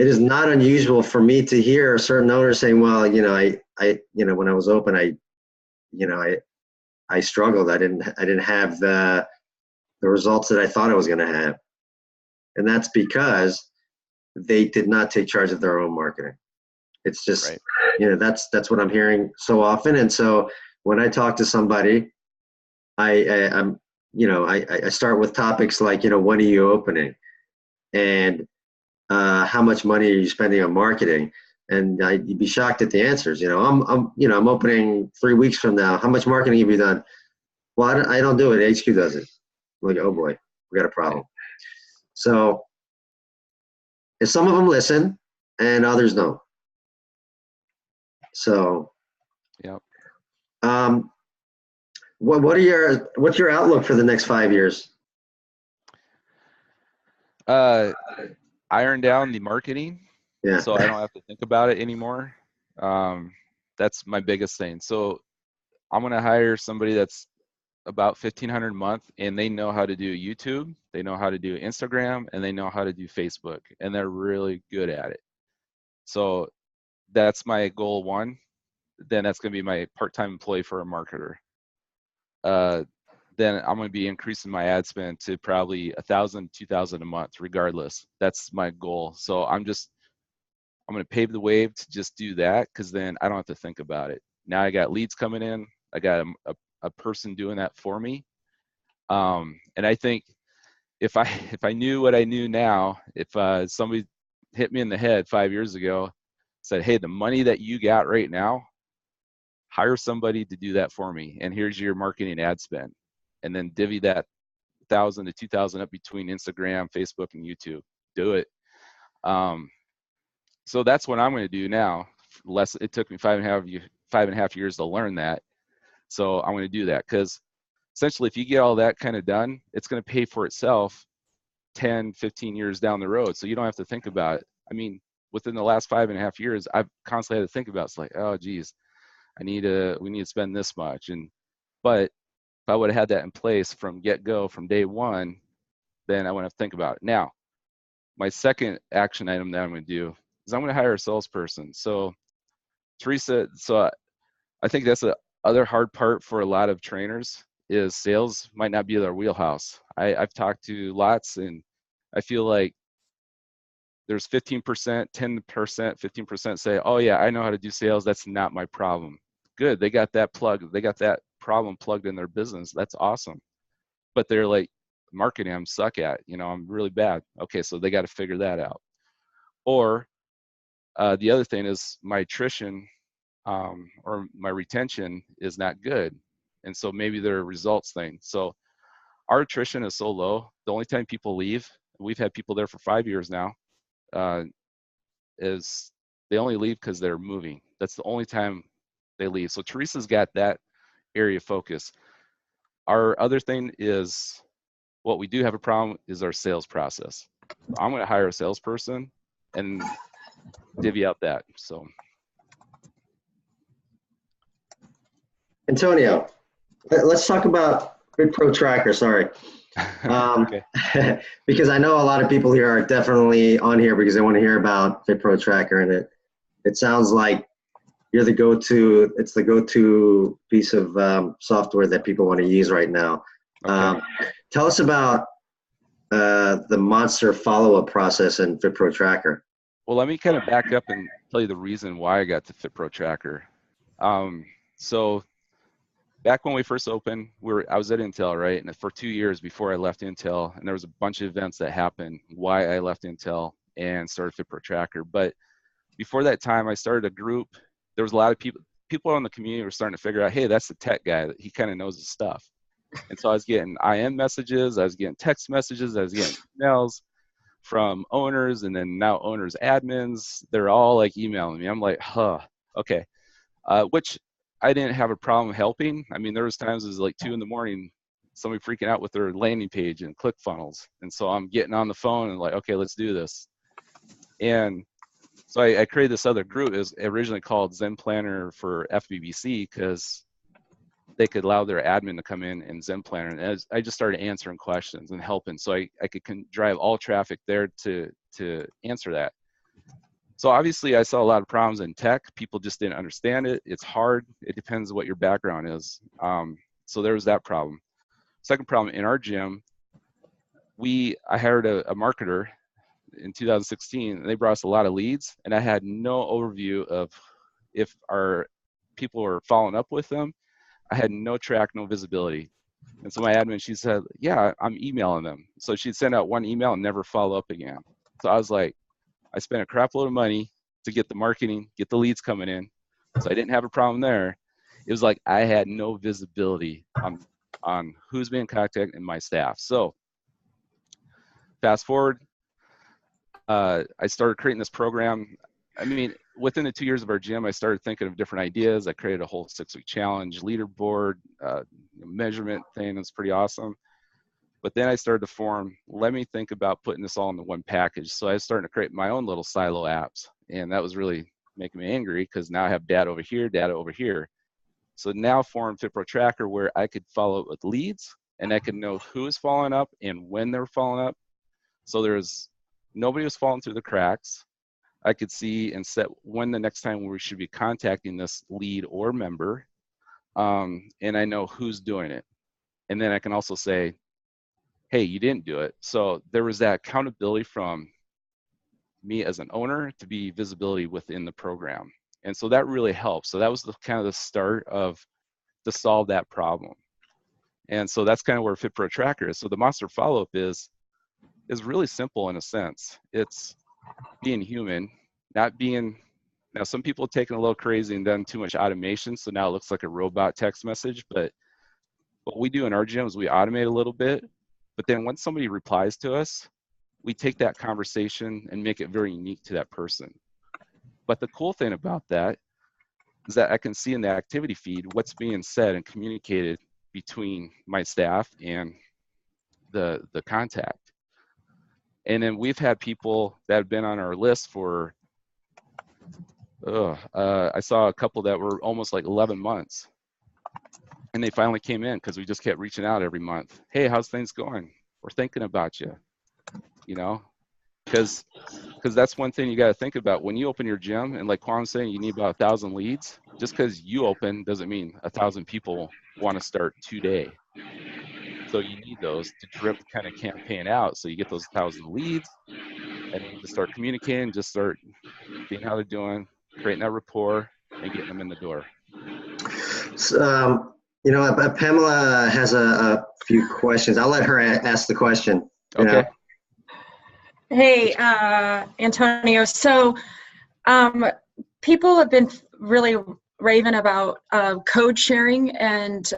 is not unusual for me to hear a certain owner saying, well, you know, I when I was open, I struggled. I didn't have the results that I thought I was going to have. And that's because they did not take charge of their own marketing. It's just, right. That's what I'm hearing so often. And so when I talk to somebody, I start with topics like, when are you opening? And how much money are you spending on marketing? And you'd be shocked at the answers. I'm opening 3 weeks from now. How much marketing have you done? Well, I don't do it. HQ does it. I'm like, oh boy, we got a problem. So if some of them listen and others don't. So, yep. What's your outlook for the next 5 years? Iron down the marketing. Yeah. So I don't have to think about it anymore. That's my biggest thing. So I'm going to hire somebody that's about $1,500 a month, and they know how to do YouTube, they know how to do Instagram, and they know how to do Facebook, and they're really good at it. So that's my goal one. Then that's going to be my part-time employee for a marketer. Then I'm going to be increasing my ad spend to probably $1,000, $2,000 a month, regardless. That's my goal. So I'm going to pave the way to just do that, because then I don't have to think about it. Now I got leads coming in. I got a person doing that for me. And I think if I knew what I knew now, if somebody hit me in the head 5 years ago, said, hey, the money that you got right now, hire somebody to do that for me, and here's your marketing ad spend, and then divvy that $1,000 to $2,000 up between Instagram, Facebook, and YouTube. Do it. So that's what I'm going to do now. It took me 5.5 years to learn that. So I'm going to do that, because essentially if you get all that kind of done, it's going to pay for itself 10, 15 years down the road. So you don't have to think about it. I mean, within the last 5.5 years, I've constantly had to think about it. It's like, oh, geez, we need to spend this much. But if I would have had that in place from get-go, from day one, then I wouldn't have to think about it. Now, my second action item that I'm going to do is I'm going to hire a salesperson. So Teresa, I think that's the other hard part for a lot of trainers, is sales might not be their wheelhouse. I've talked to lots, and I feel like there's 15%, 10%, 15% say, oh yeah, I know how to do sales. That's not my problem. Good, they got that problem plugged in their business. That's awesome. But they're like, marketing, I'm suck at, I'm really bad. Okay, so they got to figure that out. Or the other thing is my attrition or my retention is not good. And so maybe they're a results thing. So our attrition is so low. The only time people leave, we've had people there for 5 years now, is they only leave because they're moving. That's the only time they leave. So Teresa's got that area of focus. Our other thing is, what we do have a problem is our sales process. I'm going to hire a salesperson and divvy out that. So Antonio, let's talk about FitPro Tracker. Sorry. Okay. Because I know a lot of people here are definitely on here because they want to hear about FitPro Tracker, and it sounds like you're the go-to. It's the go-to piece of software that people want to use right now. Okay. Tell us about the monster follow-up process in FitPro Tracker. Well, let me kind of back up and tell you the reason why I got the FitPro Tracker. So back when we first opened, I was at Intel, right? And for 2 years before I left Intel, and there was a bunch of events that happened why I left Intel and started FitPro Tracker. But before that time, I started a group. There was a lot of people in the community were starting to figure out, hey, that's the tech guy. He kind of knows his stuff. And so I was getting IM messages, I was getting text messages, I was getting emails from owners, and then now owners admins. They're all like emailing me. I'm like, okay. Which I didn't have a problem helping. I mean, there was times it was like 2 a.m, somebody freaking out with their landing page and ClickFunnels. And so I'm getting on the phone and like, okay, let's do this. And so I created this other group. It was originally called Zen Planner for FBBC because they could allow their admin to come in and Zen Planner. And as I just started answering questions and helping. So I could drive all traffic there to answer that. So obviously I saw a lot of problems in tech. People just didn't understand it. It's hard. It depends on what your background is. So there was that problem. Second problem, in our gym, I hired a marketer in 2016, and they brought us a lot of leads, and I had no overview of if our people were following up with them. I had no track, no visibility. And so my admin, she said, yeah, I'm emailing them. So she'd send out one email and never follow up again. So I was like, I spent a crap load of money to get the marketing, get the leads coming in. So I didn't have a problem there. It was like I had no visibility on who's being contacted and my staff. So fast forward, I started creating this program. I mean, within the 2 years of our gym, I started thinking of different ideas. I created a whole 6-week challenge, leaderboard, measurement thing. It's pretty awesome. But then I started to form, let me think about putting this all into one package. So I was starting to create my own little silo apps. And that was really making me angry because now I have data over here, data over here. So now formed FitPro Tracker where I could follow up with leads and I could know who is following up and when they're following up. So nobody was falling through the cracks. I could see and set when the next time we should be contacting this lead or member. And I know who's doing it. And then I can also say, hey, you didn't do it. So there was that accountability from me as an owner to be visibility within the program. And so that really helps. So that was kind of the start to solve that problem. And so that's kind of where FitPro Tracker is. So the monster follow-up is really simple in a sense. It's being human, not being, now some people have taken a little crazy and done too much automation. So now it looks like a robot text message, but what we do in our gym is we automate a little bit, but then once somebody replies to us, we take that conversation and make it very unique to that person. But the cool thing about that is that I can see in the activity feed what's being said and communicated between my staff and the contact. And then we've had people that have been on our list for, I saw a couple that were almost like 11 months. And they finally came in because we just kept reaching out every month. Hey, how's things going? We're thinking about you, you know? Because that's one thing you got to think about. When you open your gym, and like Quan's saying, you need about 1,000 leads. Just because you open doesn't mean 1,000 people want to start today. So you need those to drip kind of campaign out. So you get those 1,000 leads, and then you just start communicating, just start seeing how they're doing, creating that rapport, and getting them in the door. So, you know, Pamela has a few questions. I'll let her ask the question. Okay. Hey, Antonio. So people have been really raving about code sharing and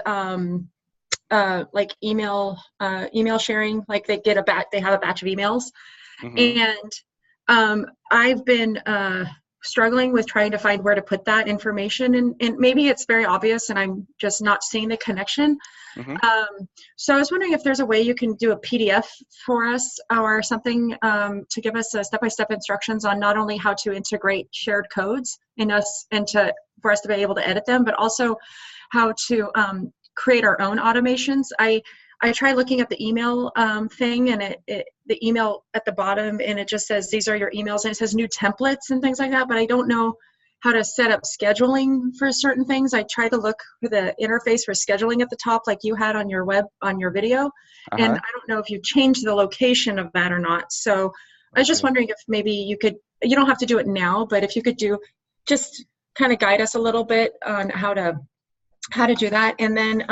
like email sharing. Like they have a batch of emails. Mm-hmm. And I've been struggling with trying to find where to put that information, and maybe it's very obvious and I'm just not seeing the connection. Mm-hmm. So I was wondering if there's a way you can do a PDF for us or something to give us a step-by-step instructions on not only how to integrate shared codes for us to be able to edit them, but also how to create our own automations. I tried looking at the email thing, and the email at the bottom, and it just says these are your emails, and it says new templates and things like that, but I don't know how to set up scheduling for certain things. I tried to look for the interface for scheduling at the top like you had on your video, and I don't know if you changed the location of that or not. So I was just wondering if maybe you don't have to do it now, but if you could just kind of guide us a little bit on how to do that. And then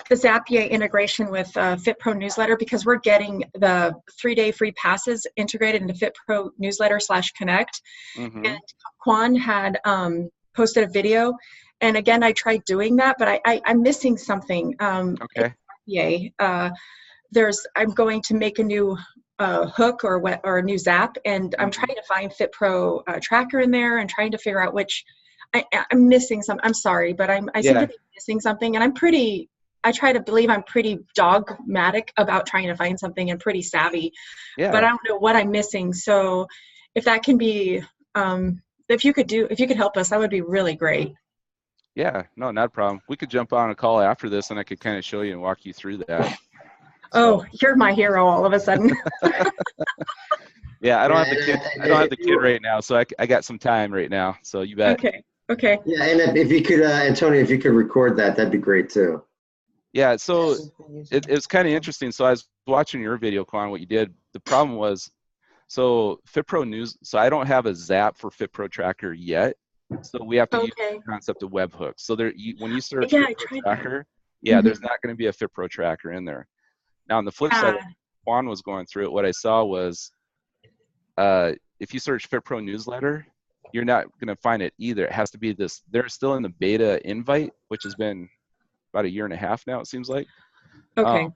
the Zapier integration with FitPro newsletter, because we're getting the 3-day free passes integrated into FitPro newsletter /connect. Mm-hmm. And Quan had posted a video. And again, I tried doing that, but I'm missing something. Okay. I'm going to make a new hook or a new Zap, and I'm trying to find FitPro Tracker in there and trying to figure out which. I'm missing some. I'm sorry, but I seem Yeah. to be missing something, and I try to believe I'm pretty dogmatic about trying to find something and pretty savvy, Yeah. but I don't know what I'm missing. So if that can be, if you could help us, that would be really great. Yeah, no, not a problem. We could jump on a call after this, and I could kind of show you and walk you through that. Oh, you're my hero all of a sudden. Yeah, I don't have the kid. I don't have the kid right now, so I got some time right now. So you bet. Okay. Yeah, and if you could, Antonio, if you could record that, that'd be great too. Yeah, so it was kind of interesting. So I was watching your video, Quan, what you did. The problem was, so FitPro News. So I don't have a Zap for FitPro Tracker yet. So we have to use the concept of webhooks. So when you search FitPro Tracker, there's not going to be a FitPro Tracker in there. Now on the flip side, Juan was going through it. What I saw was, if you search FitPro Newsletter, you're not going to find it either. It has to be this. They're still in the beta invite, which has been about a year and a half now, it seems like. Okay.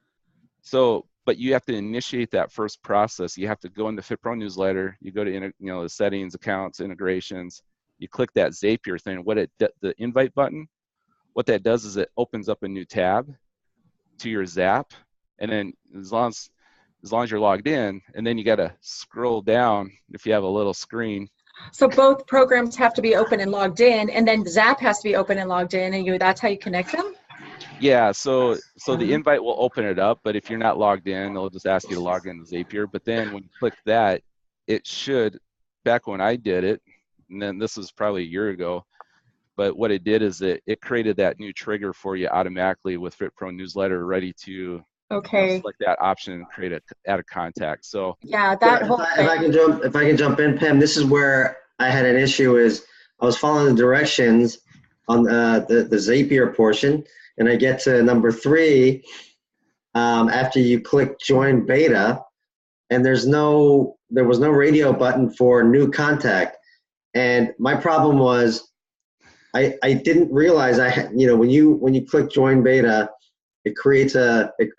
But you have to initiate that first process. You have to go into FitPro Newsletter. You go to the settings, accounts, integrations. You click that Zapier thing. The invite button, what that does is it opens up a new tab to your Zap, and then as long as you're logged in, and then you got to scroll down if you have a little screen. So both programs have to be open and logged in, and then Zap has to be open and logged in, and that's how you connect them? Yeah, so the invite will open it up, but if you're not logged in, they'll just ask you to log in to Zapier. But then when you click that, it should, back when I did it, and then this was probably a year ago, but what it did is it created that new trigger for you automatically with FitPro Newsletter ready to select that option and add a contact. So yeah, that whole thing. If I can jump in, Pam, this is where I had an issue. Is I was following the directions on the Zapier portion, and I get to number 3 after you click join beta, and there was no radio button for new contact. And my problem was I didn't realize when you click join beta, it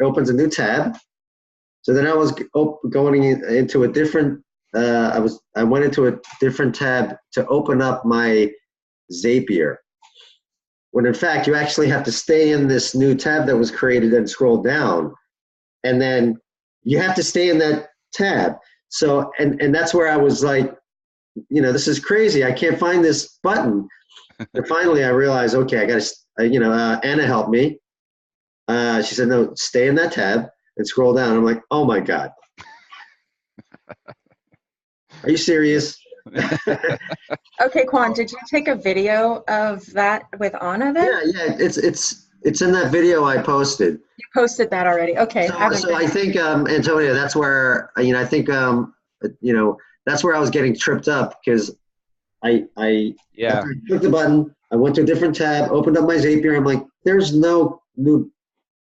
opens a new tab. So then I was going into a different I went into a different tab to open up my Zapier, when in fact you actually have to stay in this new tab that was created and scroll down, and then you have to stay in that tab. So and that's where I was like, this is crazy. I can't find this button. And finally I realized, okay, I got to, Anna helped me. She said, no, stay in that tab and scroll down. I'm like, oh my God. Are you serious? Okay, Quan, did you take a video of that with Anna then? Yeah, it's in that video I posted. You posted that already. Okay. So I think, Antonio, that's where, I think, that's where I was getting tripped up, because after I clicked the button, I went to a different tab, opened up my Zapier. I'm like, there's no new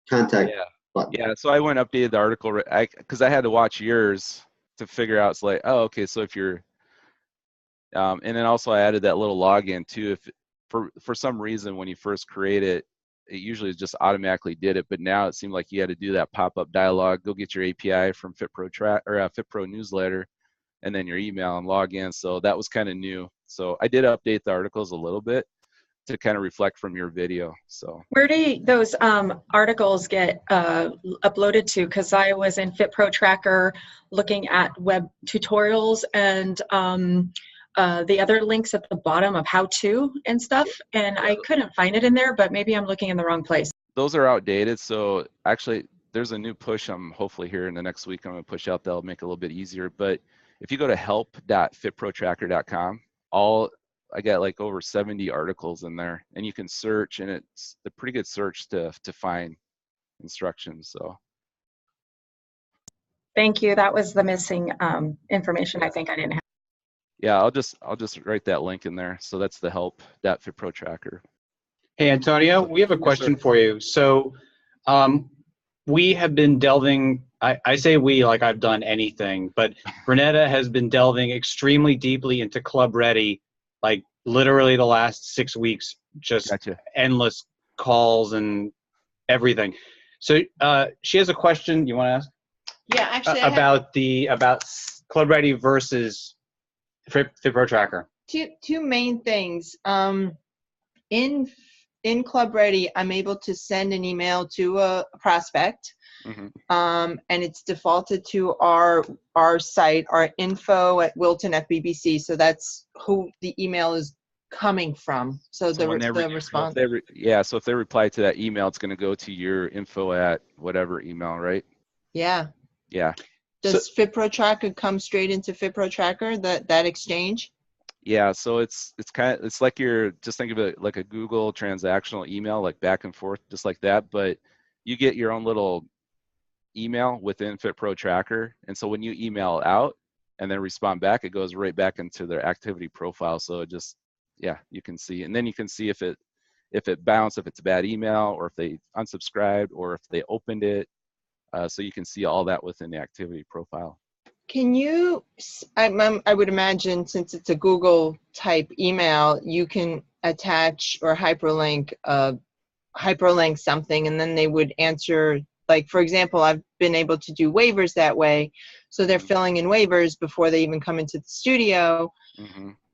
contact button. Yeah, so I went and updated the article because I had to watch yours to figure out. It's like, oh, okay, so if you're, and then also I added that little login too. If for some reason when you first create it, it usually just automatically did it, but now it seemed like you had to do that pop-up dialog, go get your API from FitPro FitPro Newsletter, and then your email and log in. So that was kind of new. So I did update the articles a little bit to kind of reflect from your video. So where do those articles get uploaded to? Because I was in FitPro Tracker looking at web tutorials and the other links at the bottom of how-to and stuff, and I couldn't find it in there, but maybe I'm looking in the wrong place. Those are outdated. So actually there's a new push hopefully here in the next week I'm going to push out that'll make it a little bit easier. But if you go to help.fitprotracker.com, I got like over 70 articles in there, and you can search, and it's a pretty good search to find instructions. So thank you. That was the missing information I think I didn't have. Yeah, I'll just write that link in there. So that's the help.fitprotracker. Hey Antonio, we have a question for you. So we have been delving, I say we like I've done anything, but Renetta has been delving extremely deeply into Club Ready, like literally the last 6 weeks, just endless calls and everything. So she has a question you want to ask? Yeah, actually, about Club Ready versus FitPro Tracker. two main things. In Club Ready, I'm able to send an email to a prospect, and it's defaulted to our site, our info at Wilton FBBC. So that's who the email is coming from. So the response. So if they reply to that email, it's going to go to your info at whatever email, right? Yeah. Yeah. Does FitPro Tracker come straight into FitPro Tracker, that exchange? Yeah, so it's like just think of it like a Google transactional email, like back and forth, just like that. But you get your own little email within FitPro Tracker, and so when you email out and then respond back, it goes right back into their activity profile. So it just, you can see, and then you can see if it bounced, if it's a bad email, or if they unsubscribed, or if they opened it. So you can see all that within the activity profile. Can you, I would imagine since it's a Google type email, you can attach or hyperlink something, and then they would answer. Like, for example, I've been able to do waivers that way. So they're filling in waivers before they even come into the studio,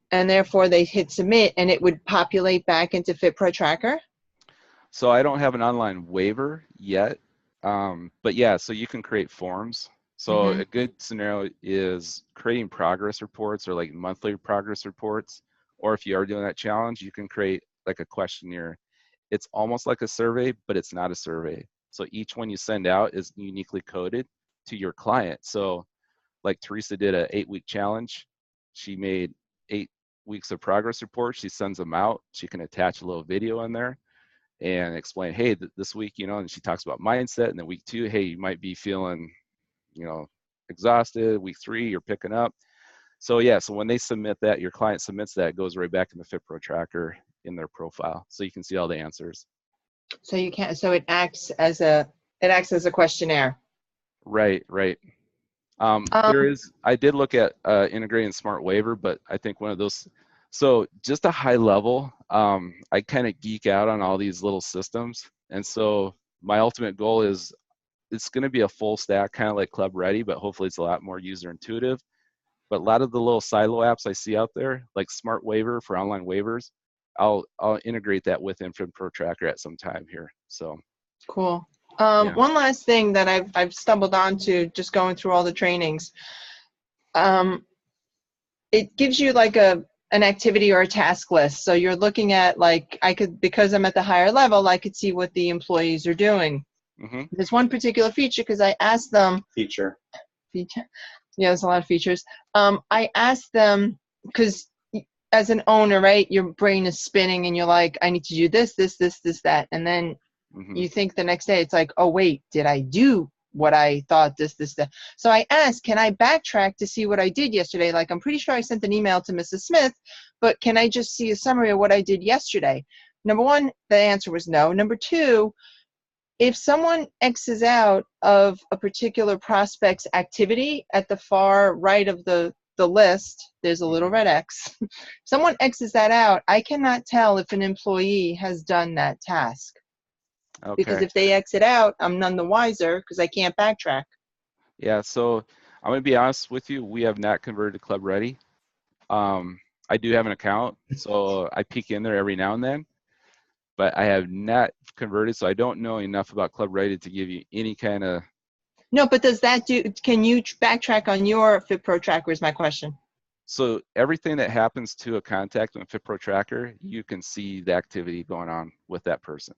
and therefore they hit submit, and it would populate back into FitPro Tracker. So I don't have an online waiver yet, but yeah, so you can create forms. So a good scenario is creating progress reports or like monthly progress reports, or if you are doing that challenge, you can create like a questionnaire. It's almost like a survey, but it's not a survey. So each one you send out is uniquely coded to your client. So like Teresa did an 8-week challenge. She made 8 weeks of progress reports. She sends them out. She can attach a little video in there and explain, hey, this week, and she talks about mindset. And then week 2, hey, you might be feeling, exhausted. Week 3, you're picking up. So so when they submit that, your client submits that, it goes right back in the FitPro Tracker in their profile. So you can see all the answers. So it acts as a questionnaire. Right. I did look at integrating Smart Waiver, but I think one of those, so just a high level, I kind of geek out on all these little systems. And so my ultimate goal is it's going to be a full stack, kind of like Club Ready, but hopefully it's a lot more user intuitive. But a lot of the little silo apps I see out there, like Smart Waiver for online waivers, I'll integrate that with FitPro Tracker at some time here. So cool. One last thing that I've stumbled onto just going through all the trainings. It gives you like an activity or a task list. So you're looking at, like, because I'm at the higher level, I could see what the employees are doing. There's one particular feature, because I asked them. Feature. Yeah, there's a lot of features. I asked them, because as an owner, right, your brain is spinning and you're like, I need to do this, that. And then you think the next day, it's like, oh, wait, did I do what I thought, this, that? So I asked, can I backtrack to see what I did yesterday? Like, I'm pretty sure I sent an email to Mrs. Smith, but can I just see a summary of what I did yesterday? Number one, the answer was no. Number two, if someone X's out of a particular prospect's activity at the far right of the list, there's a little red X. Someone X's that out, I cannot tell if an employee has done that task. Okay. Because if they exit out, I'm none the wiser because I can't backtrack. Yeah, so I'm going to be honest with you. We have not converted to Club Ready. I do have an account, so I peek in there every now and then. But I have not converted, so I don't know enough about Club Ready to give you any kind of. No, but can you backtrack on your FitPro Tracker is my question. So everything that happens to a contact on FitPro Tracker, you can see the activity going on with that person.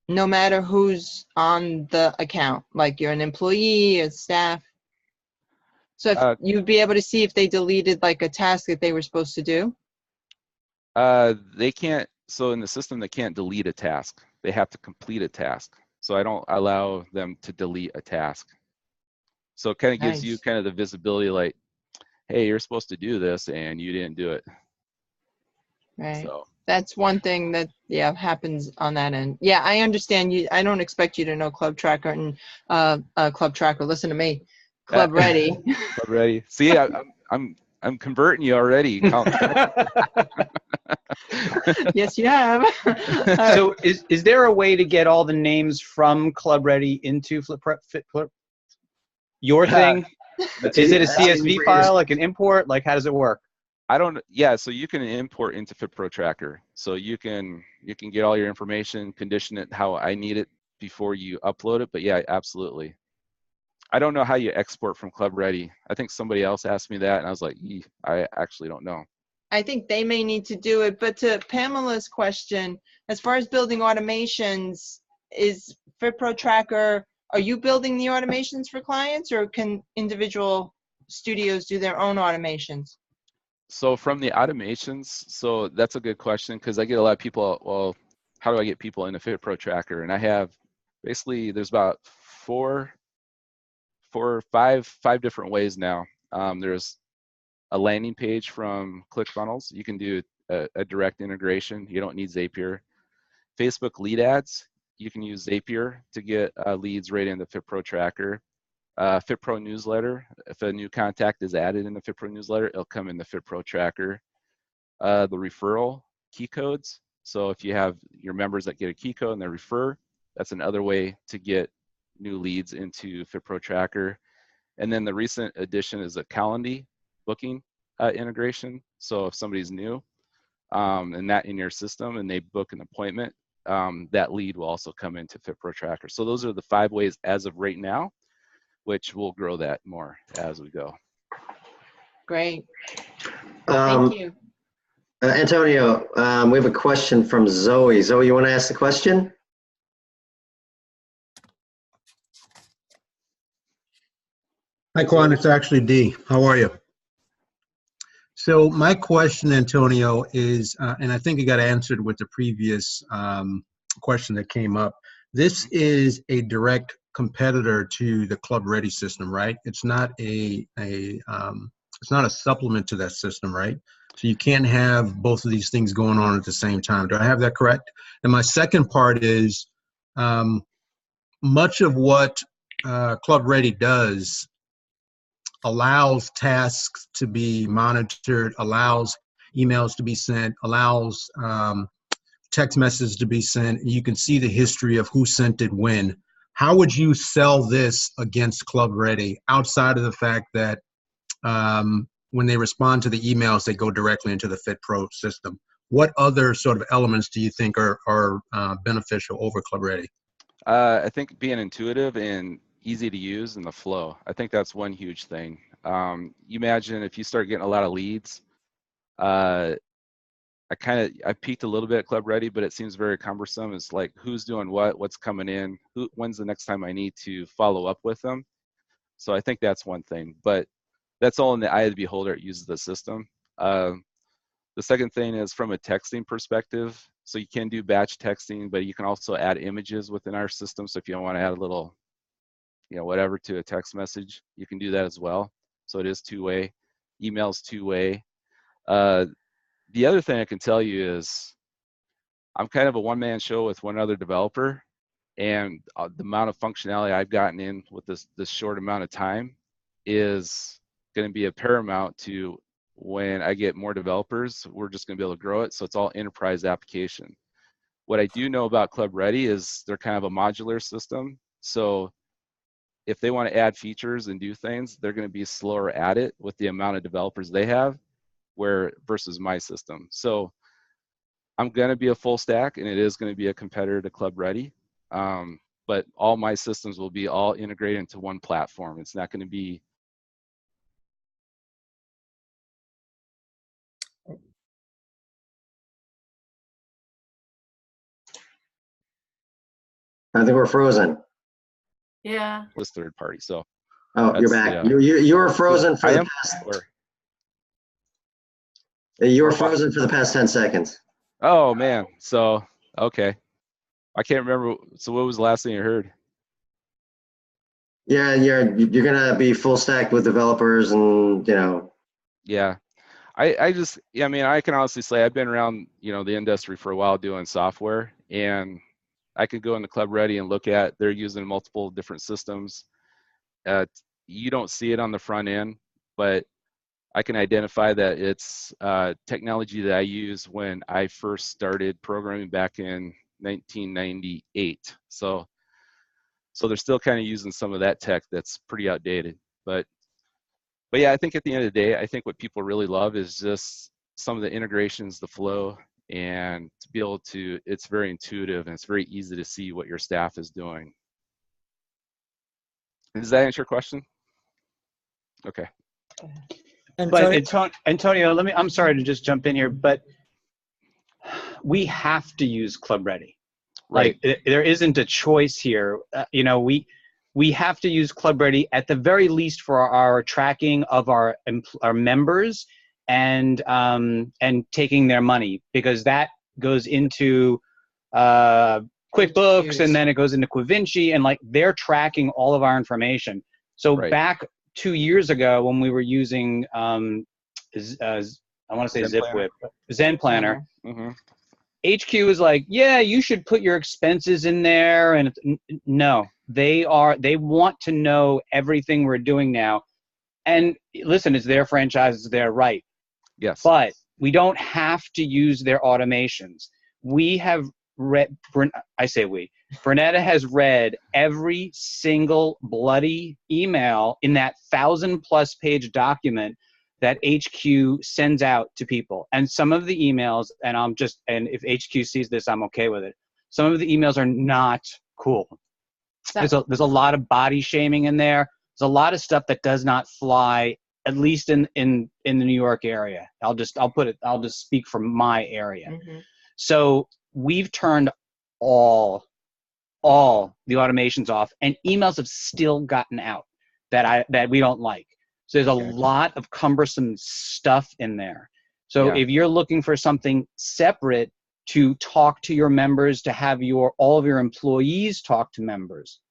No matter who's on the account, like you're an employee or staff. So if you'd be able to see if they deleted like a task that they were supposed to do? They can't. So in the system, they can't delete a task. They have to complete a task. So I don't allow them to delete a task. So it kind of gives you kind of the visibility, like, hey, you're supposed to do this and you didn't do it. Right. So that's one thing that happens on that end. Yeah, I understand you. I don't expect you to know Club Tracker and Club Tracker. Listen to me, Club Ready. Club Ready. See, I'm converting you already. Yes, you have. So is there a way to get all the names from Club Ready into FitPro? Your thing? Is it a CSV file, like an import? Like, how does it work? I don't. Yeah, so you can import into FitPro Tracker. So you can get all your information, condition it how I need it before you upload it. But yeah, absolutely. I don't know how you export from Club Ready. I think somebody else asked me that, and I was like, I actually don't know. I think they may need to do it. But to Pamela's question, as far as building automations, is FitPro Tracker, are you building the automations for clients, or can individual studios do their own automations? So from the automations, so that's a good question, because I get a lot of people, well, how do I get people into FitPro Tracker? And I have basically, there's about five different ways now. There's a landing page from ClickFunnels. You can do a direct integration. You don't need Zapier. Facebook lead ads, you can use Zapier to get leads right into FitPro Tracker. FitPro newsletter, if a new contact is added in the FitPro newsletter, it'll come in the FitPro Tracker. The referral key codes. So if you have your members that get a key code and they refer, that's another way to get new leads into FitPro Tracker. And then the recent addition is a Calendly booking integration. So if somebody's new and that in your system and they book an appointment, that lead will also come into FitPro Tracker. So those are the 5 ways as of right now, which will grow that more as we go. Great. Thank you. Antonio, we have a question from Zoe. Zoe, you want to ask the question? Hi, Quan. It's actually D. How are you? So my question, Antonio, is, and I think it got answered with the previous question that came up. This is a direct competitor to the Club Ready system, right? It's not it's not a supplement to that system, right? So you can't have both of these things going on at the same time. Do I have that correct? And my second part is, much of what Club Ready does allows tasks to be monitored, allows emails to be sent, allows text messages to be sent. And you can see the history of who sent it when. How would you sell this against Club Ready outside of the fact that when they respond to the emails, they go directly into the FitPro system? What other sort of elements do you think are beneficial over Club Ready? I think being intuitive and easy to use and the flow. I think that's one huge thing. You imagine if you start getting a lot of leads, I peaked a little bit at Club Ready, but it seems very cumbersome. It's like, who's doing what, what's coming in, when's the next time I need to follow up with them? So I think that's one thing, but that's all in the eye of the beholder. It uses the system. The second thing is from a texting perspective. So you can do batch texting, but you can also add images within our system. So if you want to add a little, whatever to a text message, you can do that as well. So it is 2-way. Email's 2-way. The other thing I can tell you is I'm kind of a one-man show with one other developer, and the amount of functionality I've gotten in with this short amount of time is going to be a paramount to when I get more developers, we're just going to be able to grow it. So it's all enterprise application. What I do know about Club Ready is they're kind of a modular system. So if they want to add features and do things, they're going to be slower at it with the amount of developers they have, versus my system. So I'm going to be a full stack, and it is going to be a competitor to Club Ready. But all my systems will be all integrated into one platform. It's not going to be I think we're frozen. Yeah. this third party. So you're back. You were frozen for the past. You were frozen for the past 10 seconds. Oh man. So okay. I can't remember. So what was the last thing you heard? Yeah, you're gonna be full stacked with developers, and Yeah. I mean, I can honestly say I've been around, the industry for a while doing software, and I could go into Club Ready and look at, they're using multiple different systems. You don't see it on the front end, but I can identify that it's technology that I used when I first started programming back in 1998. So they're still kind of using some of that tech that's pretty outdated. But But yeah, I think at the end of the day, I think what people really love is just some of the integrations, the flow, and to be able to, it's very intuitive and it's very easy to see what your staff is doing. Does that answer your question? Okay. But Antonio, I'm sorry to just jump in here, but we have to use Club Ready. Right. Like there isn't a choice here. You know, we have to use Club Ready at the very least for our tracking of our members and taking their money, because that goes into QuickBooks and then it goes into Quivinci, and like they're tracking all of our information. So back 2 years ago when we were using I want to say ZipWhip, Zen Planner. HQ is like, yeah, you should put your expenses in there, and no, they want to know everything we're doing now. And listen, it's their franchise, it's their right. Yes. But we don't have to use their automations. We have read, I say we, Bernetta has read every single bloody email in that 1,000+ page document that HQ sends out to people. And some of the emails, and if HQ sees this, I'm okay with it. Some of the emails are not cool. There's a lot of body shaming in there. There's a lot of stuff that does not fly, at least in the New York area. I'll just speak from my area. So we've turned all the automations off, and emails have still gotten out that we don't like. So there's a lot of cumbersome stuff in there. So if you're looking for something separate to talk to your members, to have all of your employees talk to members,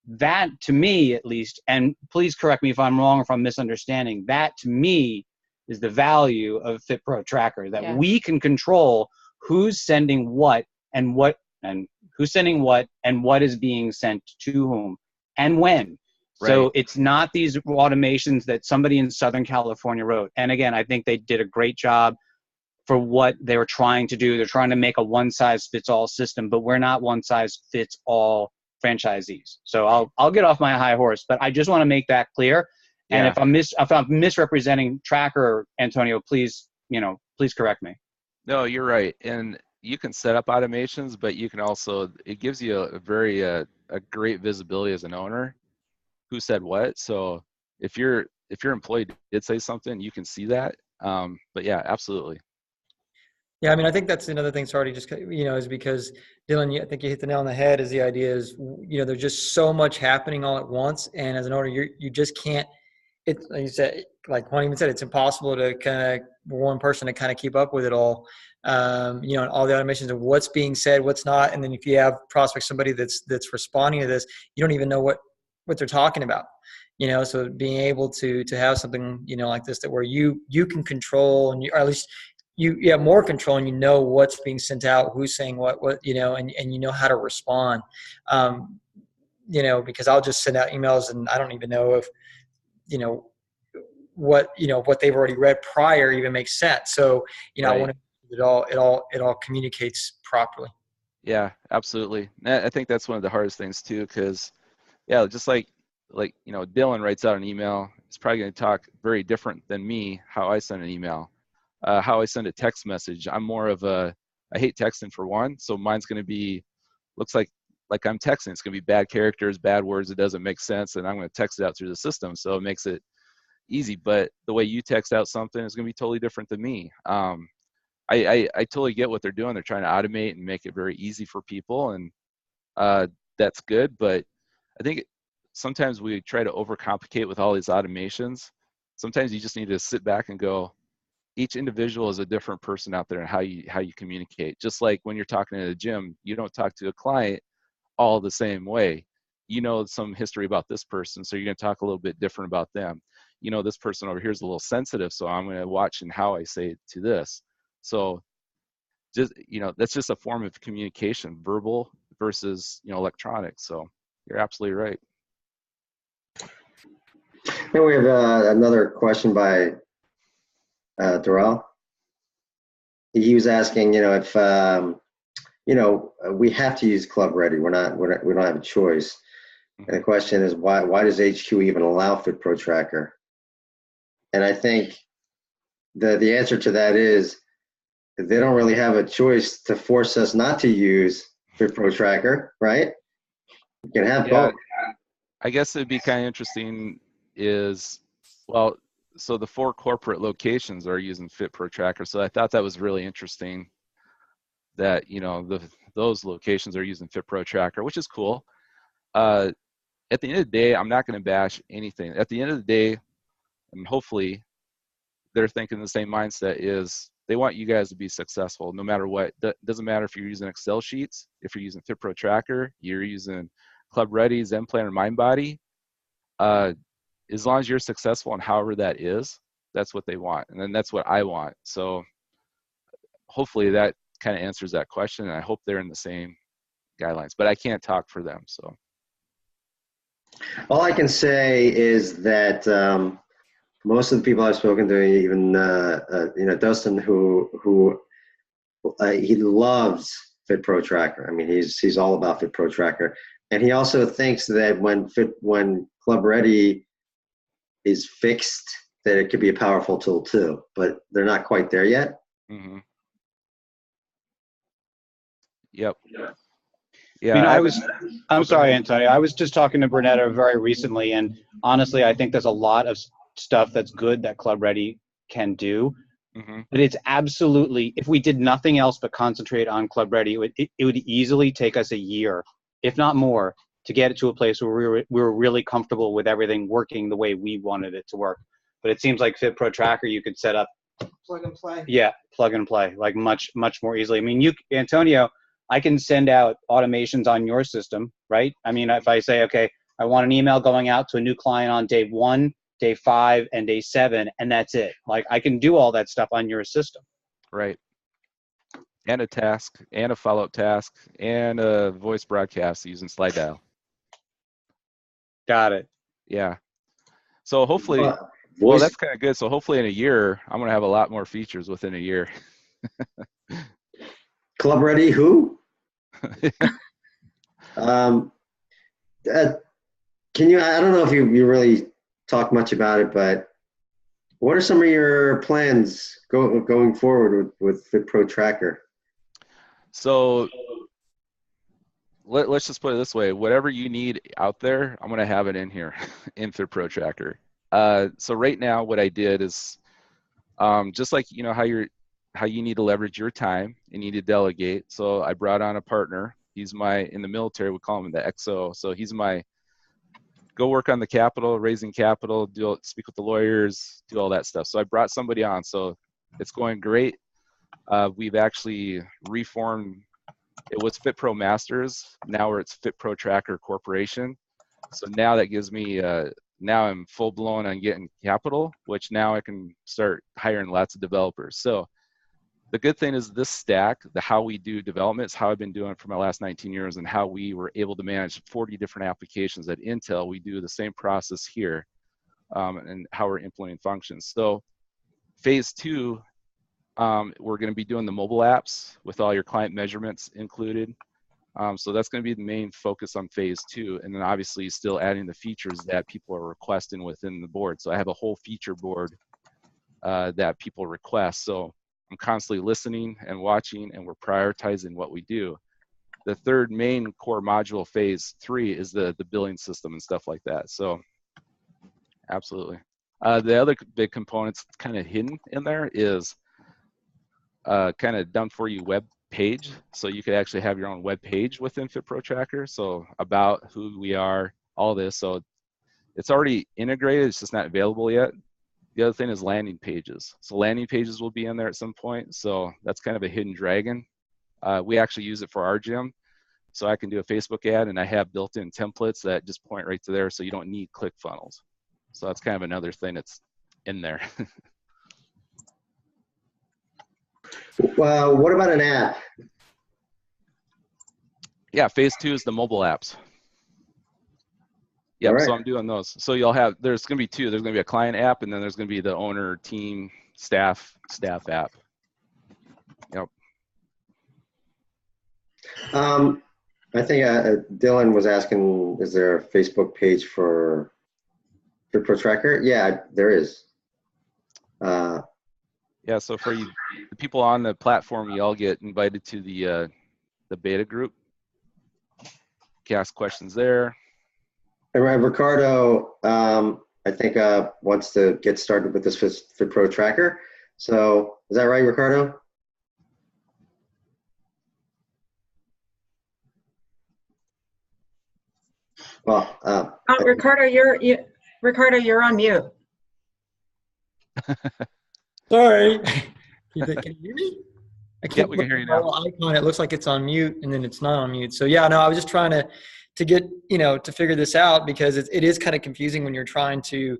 that to me at least, and please correct me if I'm wrong or if I'm misunderstanding, that to me is the value of FitPro Tracker, that we can control who's sending what and what is being sent to whom and when. So it's not these automations that somebody in Southern California wrote. And again, I think they did a great job for what they were trying to do. They're trying to make a one-size-fits-all system, but we're not one-size-fits-all franchisees. So I'll get off my high horse, but I just want to make that clear. And if I'm misrepresenting Tracker, Antonio, please correct me. No, you're right. And you can set up automations, but you can also, it gives you a great visibility as an owner who said what. So if your employee did say something, you can see that. But yeah, absolutely. Yeah, I mean, I think that's another thing, sorry, just, is because, Dylan, I think you hit the nail on the head, is the idea is, there's just so much happening all at once. And as an owner, you just can't, like you said, like Juan even said, it's impossible to kind of, one person to kind of keep up with it all. And all the automations of what's being said, what's not. And then if you have prospects, somebody that's responding to this, you don't even know what they're talking about. So being able to have something, like this, that where you can control, and or at least you have more control, and what's being sent out, who's saying what, and you know how to respond. Because I'll just send out emails and I don't even know if, what they've already read prior even makes sense. So, I want to, it all communicates properly. Yeah, absolutely. I think that's one of the hardest things too, because just like Dylan writes out an email, it's probably going to talk very different than me, how I send an email, how I send a text message. I'm more of I hate texting for one. So mine's going to be, looks like I'm texting. It's going to be bad characters, bad words. It doesn't make sense. And I'm going to text it out through the system. So it makes it easy. But the way you text out something is going to be totally different than me. I totally get what they're doing. They're trying to automate and make it very easy for people. And that's good. But I think sometimes we try to overcomplicate with all these automations. Sometimes you just need to sit back and go, each individual is a different person out there, and how you communicate. Just like when you're talking at a gym, you don't talk to a client all the same way. Some history about this person, so you're going to talk a little bit different about them. This person over here is a little sensitive, so I'm going to watch in how I say it to this. So just, that's just a form of communication, verbal versus, electronic. So you're absolutely right. Now we have another question by Darrell. He was asking, if we have to use Club Ready. We don't have a choice. And the question is, why does HQ even allow FitPro Tracker? And I think the answer to that is they don't really have a choice to force us not to use FitPro Tracker, right? You can have both. I guess it'd be kind of interesting is, well, so the 4 corporate locations are using FitPro Tracker. So I thought that was really interesting that, those locations are using FitPro Tracker, which is cool. At the end of the day, I'm not going to bash anything. At the end of the day, and hopefully they're thinking the same mindset, is they want you guys to be successful no matter what. Doesn't matter if you're using Excel sheets, if you're using FitPro Tracker, you're using Club Ready, Zen Planner, MindBody. As long as you're successful and however that is, that's what they want. And then that's what I want. So hopefully that kind of answers that question. And I hope they're in the same guidelines, but I can't talk for them. So all I can say is that most of the people I've spoken to, even Dustin, who he loves FitPro Tracker. I mean, he's all about FitPro Tracker, and he also thinks that when Club Ready is fixed, that it could be a powerful tool too. But they're not quite there yet. Mm-hmm. Yep. Yeah. I mean, I'm sorry, Antonio. I was just talking to Bernetta very recently, and honestly, I think there's a lot of stuff that's good that Club Ready can do. Mm-hmm. But it's absolutely, if we did nothing else but concentrate on Club Ready, it would easily take us a year, if not more, to get it to a place where we were really comfortable with everything working the way we wanted it to work. But it seems like FitPro Tracker, you could set up Plug and play. Yeah, plug and play, like much more easily. I mean, Antonio, I can send out automations on your system, right? I mean, if I say, okay, I want an email going out to a new client on day 1, day 5, and day 7, and that's it. Like, I can do all that stuff on your system. Right. And a task, and a follow-up task, and a voice broadcast using slide dial. Got it. Yeah. So hopefully, well, that's kind of good. So hopefully in a year, I'm going to have a lot more features within a year. Club Ready who? Can you, I don't know if you really talk much about it, but what are some of your plans going forward with FitPro Tracker? So let's just put it this way. Whatever you need out there, I'm going to have it in here in FitPro Tracker. So right now what I did is just like, how you need to leverage your time and you need to delegate. So I brought on a partner. He's in the military, we call him the XO. So he's go work on the capital, raising capital, speak with the lawyers, do all that stuff. So I brought somebody on. So it's going great. We've actually reformed. It was FitPro Masters. Now it's FitPro Tracker Corporation. So now that gives me, now I'm full blown on getting capital, which now I can start hiring lots of developers. So the good thing is this stack, how we do development is how I've been doing it for my last 19 years, and how we were able to manage 40 different applications at Intel. We do the same process here, and how we're implementing functions. So phase 2, we're going to be doing the mobile apps with all your client measurements included. So that's going to be the main focus on phase 2. And then obviously still adding the features that people are requesting within the board. So I have a whole feature board that people request. So I'm constantly listening and watching, and we're prioritizing what we do. The third main core module, phase 3, is the billing system and stuff like that. So absolutely. The other big components kind of hidden in there is kind of done for you web page. So you could actually have your own web page within FitPro Tracker. So about who we are, all this. So it's already integrated, it's just not available yet. The other thing is landing pages. So landing pages will be in there at some point. So that's kind of a hidden dragon. We actually use it for our gym. So I can do a Facebook ad, and I have built-in templates that just point right to there, so you don't need ClickFunnels. So that's kind of another thing that's in there. Well, what about an app? Yeah, phase 2 is the mobile apps. Yep, Right. So I'm doing those. So there's going to be 2. There's going to be a client app, and then there's going to be the owner, team, staff app. Yep. I think Dylan was asking, is there a Facebook page for FitPro Tracker? Yeah, there is. Yeah, so for you, the people on the platform, you all get invited to the beta group. You can ask questions there. And Ricardo, I think wants to get started with this FitPro tracker. So is that right, Ricardo? Well, Ricardo, Ricardo, you're on mute. Sorry. Can you hear me? I Yeah, can't we can hear you now. icon. It looks like it's on mute, and then it's not on mute. So yeah, no, I was just trying to get, to figure this out, because it is kind of confusing when you're trying to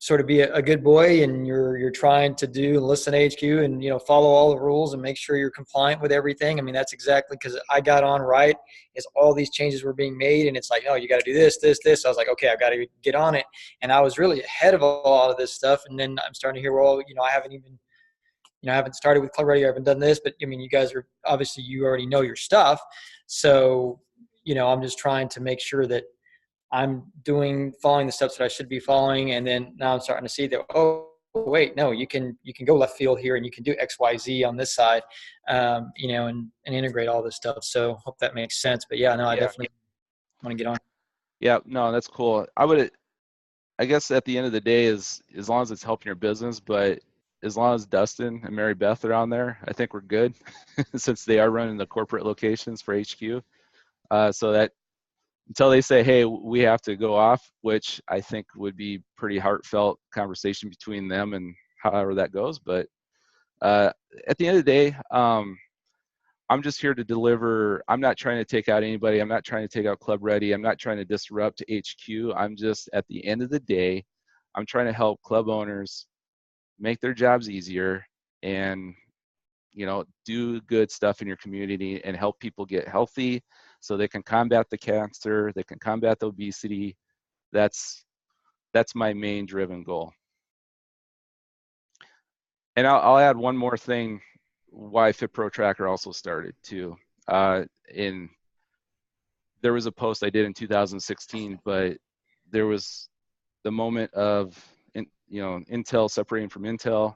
sort of be a good boy, and you're trying to listen to HQ and follow all the rules and make sure you're compliant with everything. I mean, that's exactly, because I got on right as all these changes were being made, and it's like, oh, you got to do this. I was like, okay, I've got to get on it, and I was really ahead of a lot of this stuff, and then I'm starting to hear, well, I haven't even. I haven't started with Club Ready. I haven't done this, but I mean, you guys are obviously, you already know your stuff. So, I'm just trying to make sure that I'm following the steps that I should be following. And then now I'm starting to see that, oh, wait, no, you can go left field here, and you can do X, Y, Z on this side, and integrate all this stuff. So hope that makes sense. But yeah, no, I definitely want to get on. Yeah, no, that's cool. I guess at the end of the day, as long as it's helping your business, but as long as Dustin and Mary Beth are on there, I think we're good since they are running the corporate locations for HQ. So that until they say, hey, we have to go off, which I think would be pretty heartfelt conversation between them and however that goes. But at the end of the day, I'm just here to deliver. I'm not trying to take out anybody. I'm not trying to take out Club Ready. I'm not trying to disrupt HQ. I'm just, at the end of the day, I'm trying to help club owners make their jobs easier and do good stuff in your community and help people get healthy so they can combat the cancer, they can combat the obesity. That's my main driven goal. And I'll add one more thing why FitPro Tracker also started too. There was a post I did in 2016, but there was the moment of Intel separating from Intel.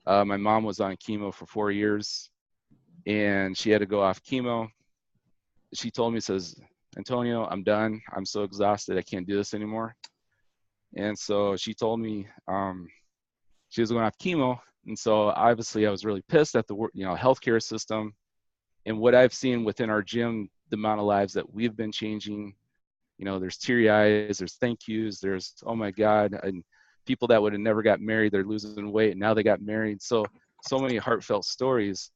My mom was on chemo for 4 years, and she had to go off chemo. She told me, says, Antonio, I'm done. I'm so exhausted. I can't do this anymore. And so she told me she was going off chemo. And so obviously I was really pissed at the healthcare system and what I've seen within our gym, the amount of lives that we've been changing. There's teary eyes, there's thank yous, there's, oh my God, and people that would have never got married, they're losing weight and now they got married. So many heartfelt stories.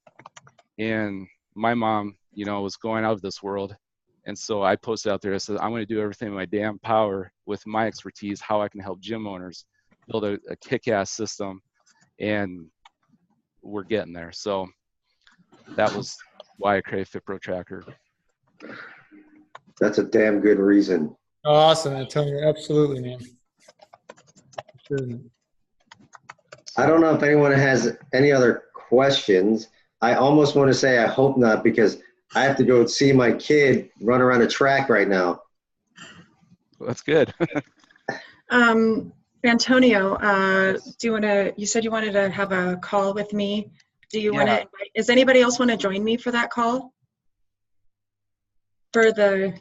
And my mom, was going out of this world. And so I posted out there, I said, I'm going to do everything in my damn power with my expertise, how I can help gym owners build a kick-ass system. And we're getting there. So that was why I created FitPro Tracker. That's a damn good reason. Awesome, Antonio. Absolutely, man. Sure. I don't know if anyone has any other questions. I almost want to say I hope not, because I have to go see my kid run around a track right now. Well, that's good. Antonio, do you want to, you said you wanted to have a call with me. Do you want to, does anybody else want to join me for that call? For the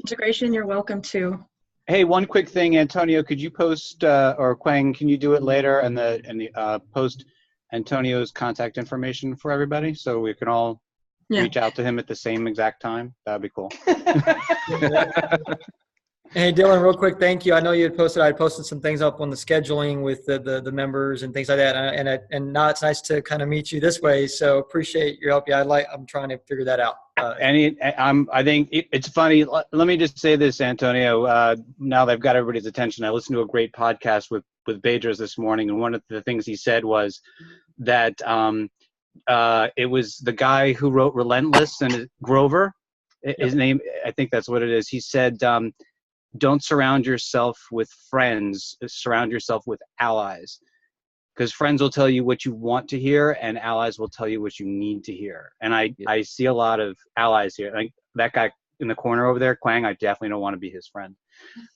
integration, you're welcome to. Hey, one quick thing, Antonio, could you post, or Quang, can you do it later and post Antonio's contact information for everybody so we can all reach out to him at the same exact time? That'd be cool. Hey, Dylan, real quick, thank you. I know you had posted, I had posted some things up on the scheduling with the members and things like that. And now it's nice to kind of meet you this way. So appreciate your help. Yeah, I'm trying to figure that out. I think it's funny. Let me just say this, Antonio. Now that I've got everybody's attention, I listened to a great podcast with Badgers this morning, and one of the things he said was that it was the guy who wrote Relentless, and Grover, his name, I think that's what it is. He said, don't surround yourself with friends, surround yourself with allies. Because friends will tell you what you want to hear, and allies will tell you what you need to hear. And I see a lot of allies here. Like that guy in the corner over there, Quang, I definitely don't want to be his friend.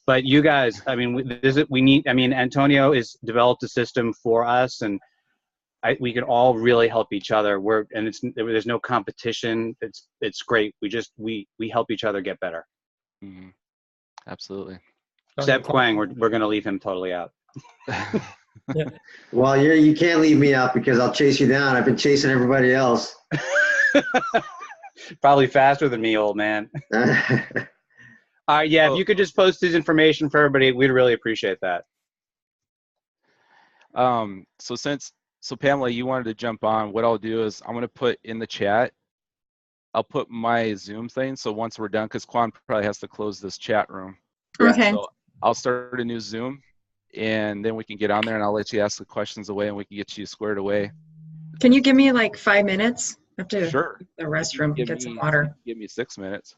But you guys, I mean, Antonio has developed a system for us, and we can all really help each other. There's no competition. It's great. We help each other get better. Mm-hmm. Absolutely. Except Quang, we're going to leave him totally out. Yeah. Well, you can't leave me out because I'll chase you down. I've been chasing everybody else. Probably faster than me, old man. Yeah, if you could just post his information for everybody, we'd really appreciate that. So Pamela, you wanted to jump on. What I'll do is I'm going to put in the chat, I'll put my Zoom thing. So once we're done, because Quan probably has to close this chat room. Okay. So I'll start a new Zoom, and then we can get on there, and I'll let you ask the questions away, and we can get you squared away. Can you give me like 5 minutes? I have to Sure. the restroom, get some water. Give me 6 minutes.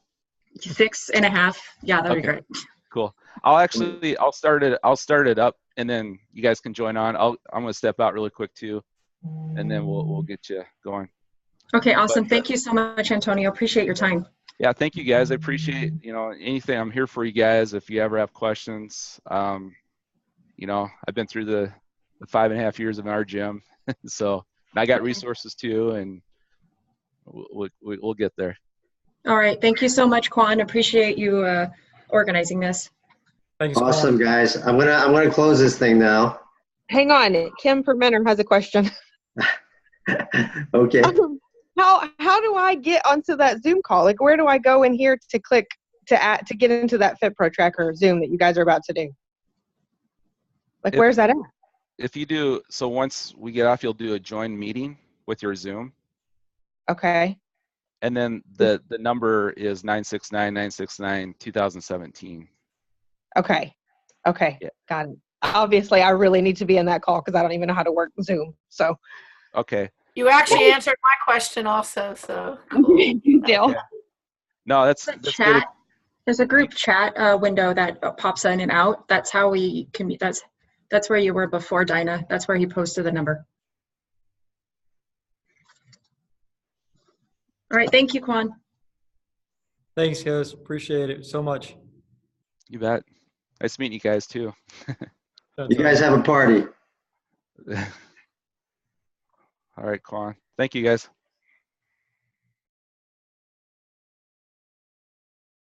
6.5. Yeah, that'd be great. Cool. I'll start it up, and then you guys can join on. I'm going to step out really quick too, and then we'll get you going. Okay, awesome. Thank you so much, Antonio. Appreciate your time. Yeah, thank you guys. I appreciate, anything. I'm here for you guys if you ever have questions. I've been through the 5.5 years of our gym, so I got resources too, and we'll get there. All right. Thank you so much, Quan. Appreciate you organizing this. Thanks, awesome, guys. I'm gonna close this thing now. Hang on. Kim Permenter has a question. Okay. How do I get onto that Zoom call? Like, where do I go in here to click to get into that FitPro tracker Zoom that you guys are about to do? Like, where's that at? If you do, so once we get off, you'll do a join meeting with your Zoom. Okay. And then the number is 969-969-2017. Okay. Yeah. Got it. Obviously, I really need to be in that call because I don't even know how to work Zoom. So. Okay. You actually answered my question also, so. Deal. Yeah. No, that's chat. There's a group chat window that pops in and out. That's how we can meet. That's where you were before, Dinah. That's where he posted the number. All right. Thank you, Quan. Thanks, guys. Appreciate it so much. You bet. Nice meeting you guys too. You guys have a party. All right, Quan. Thank you, guys.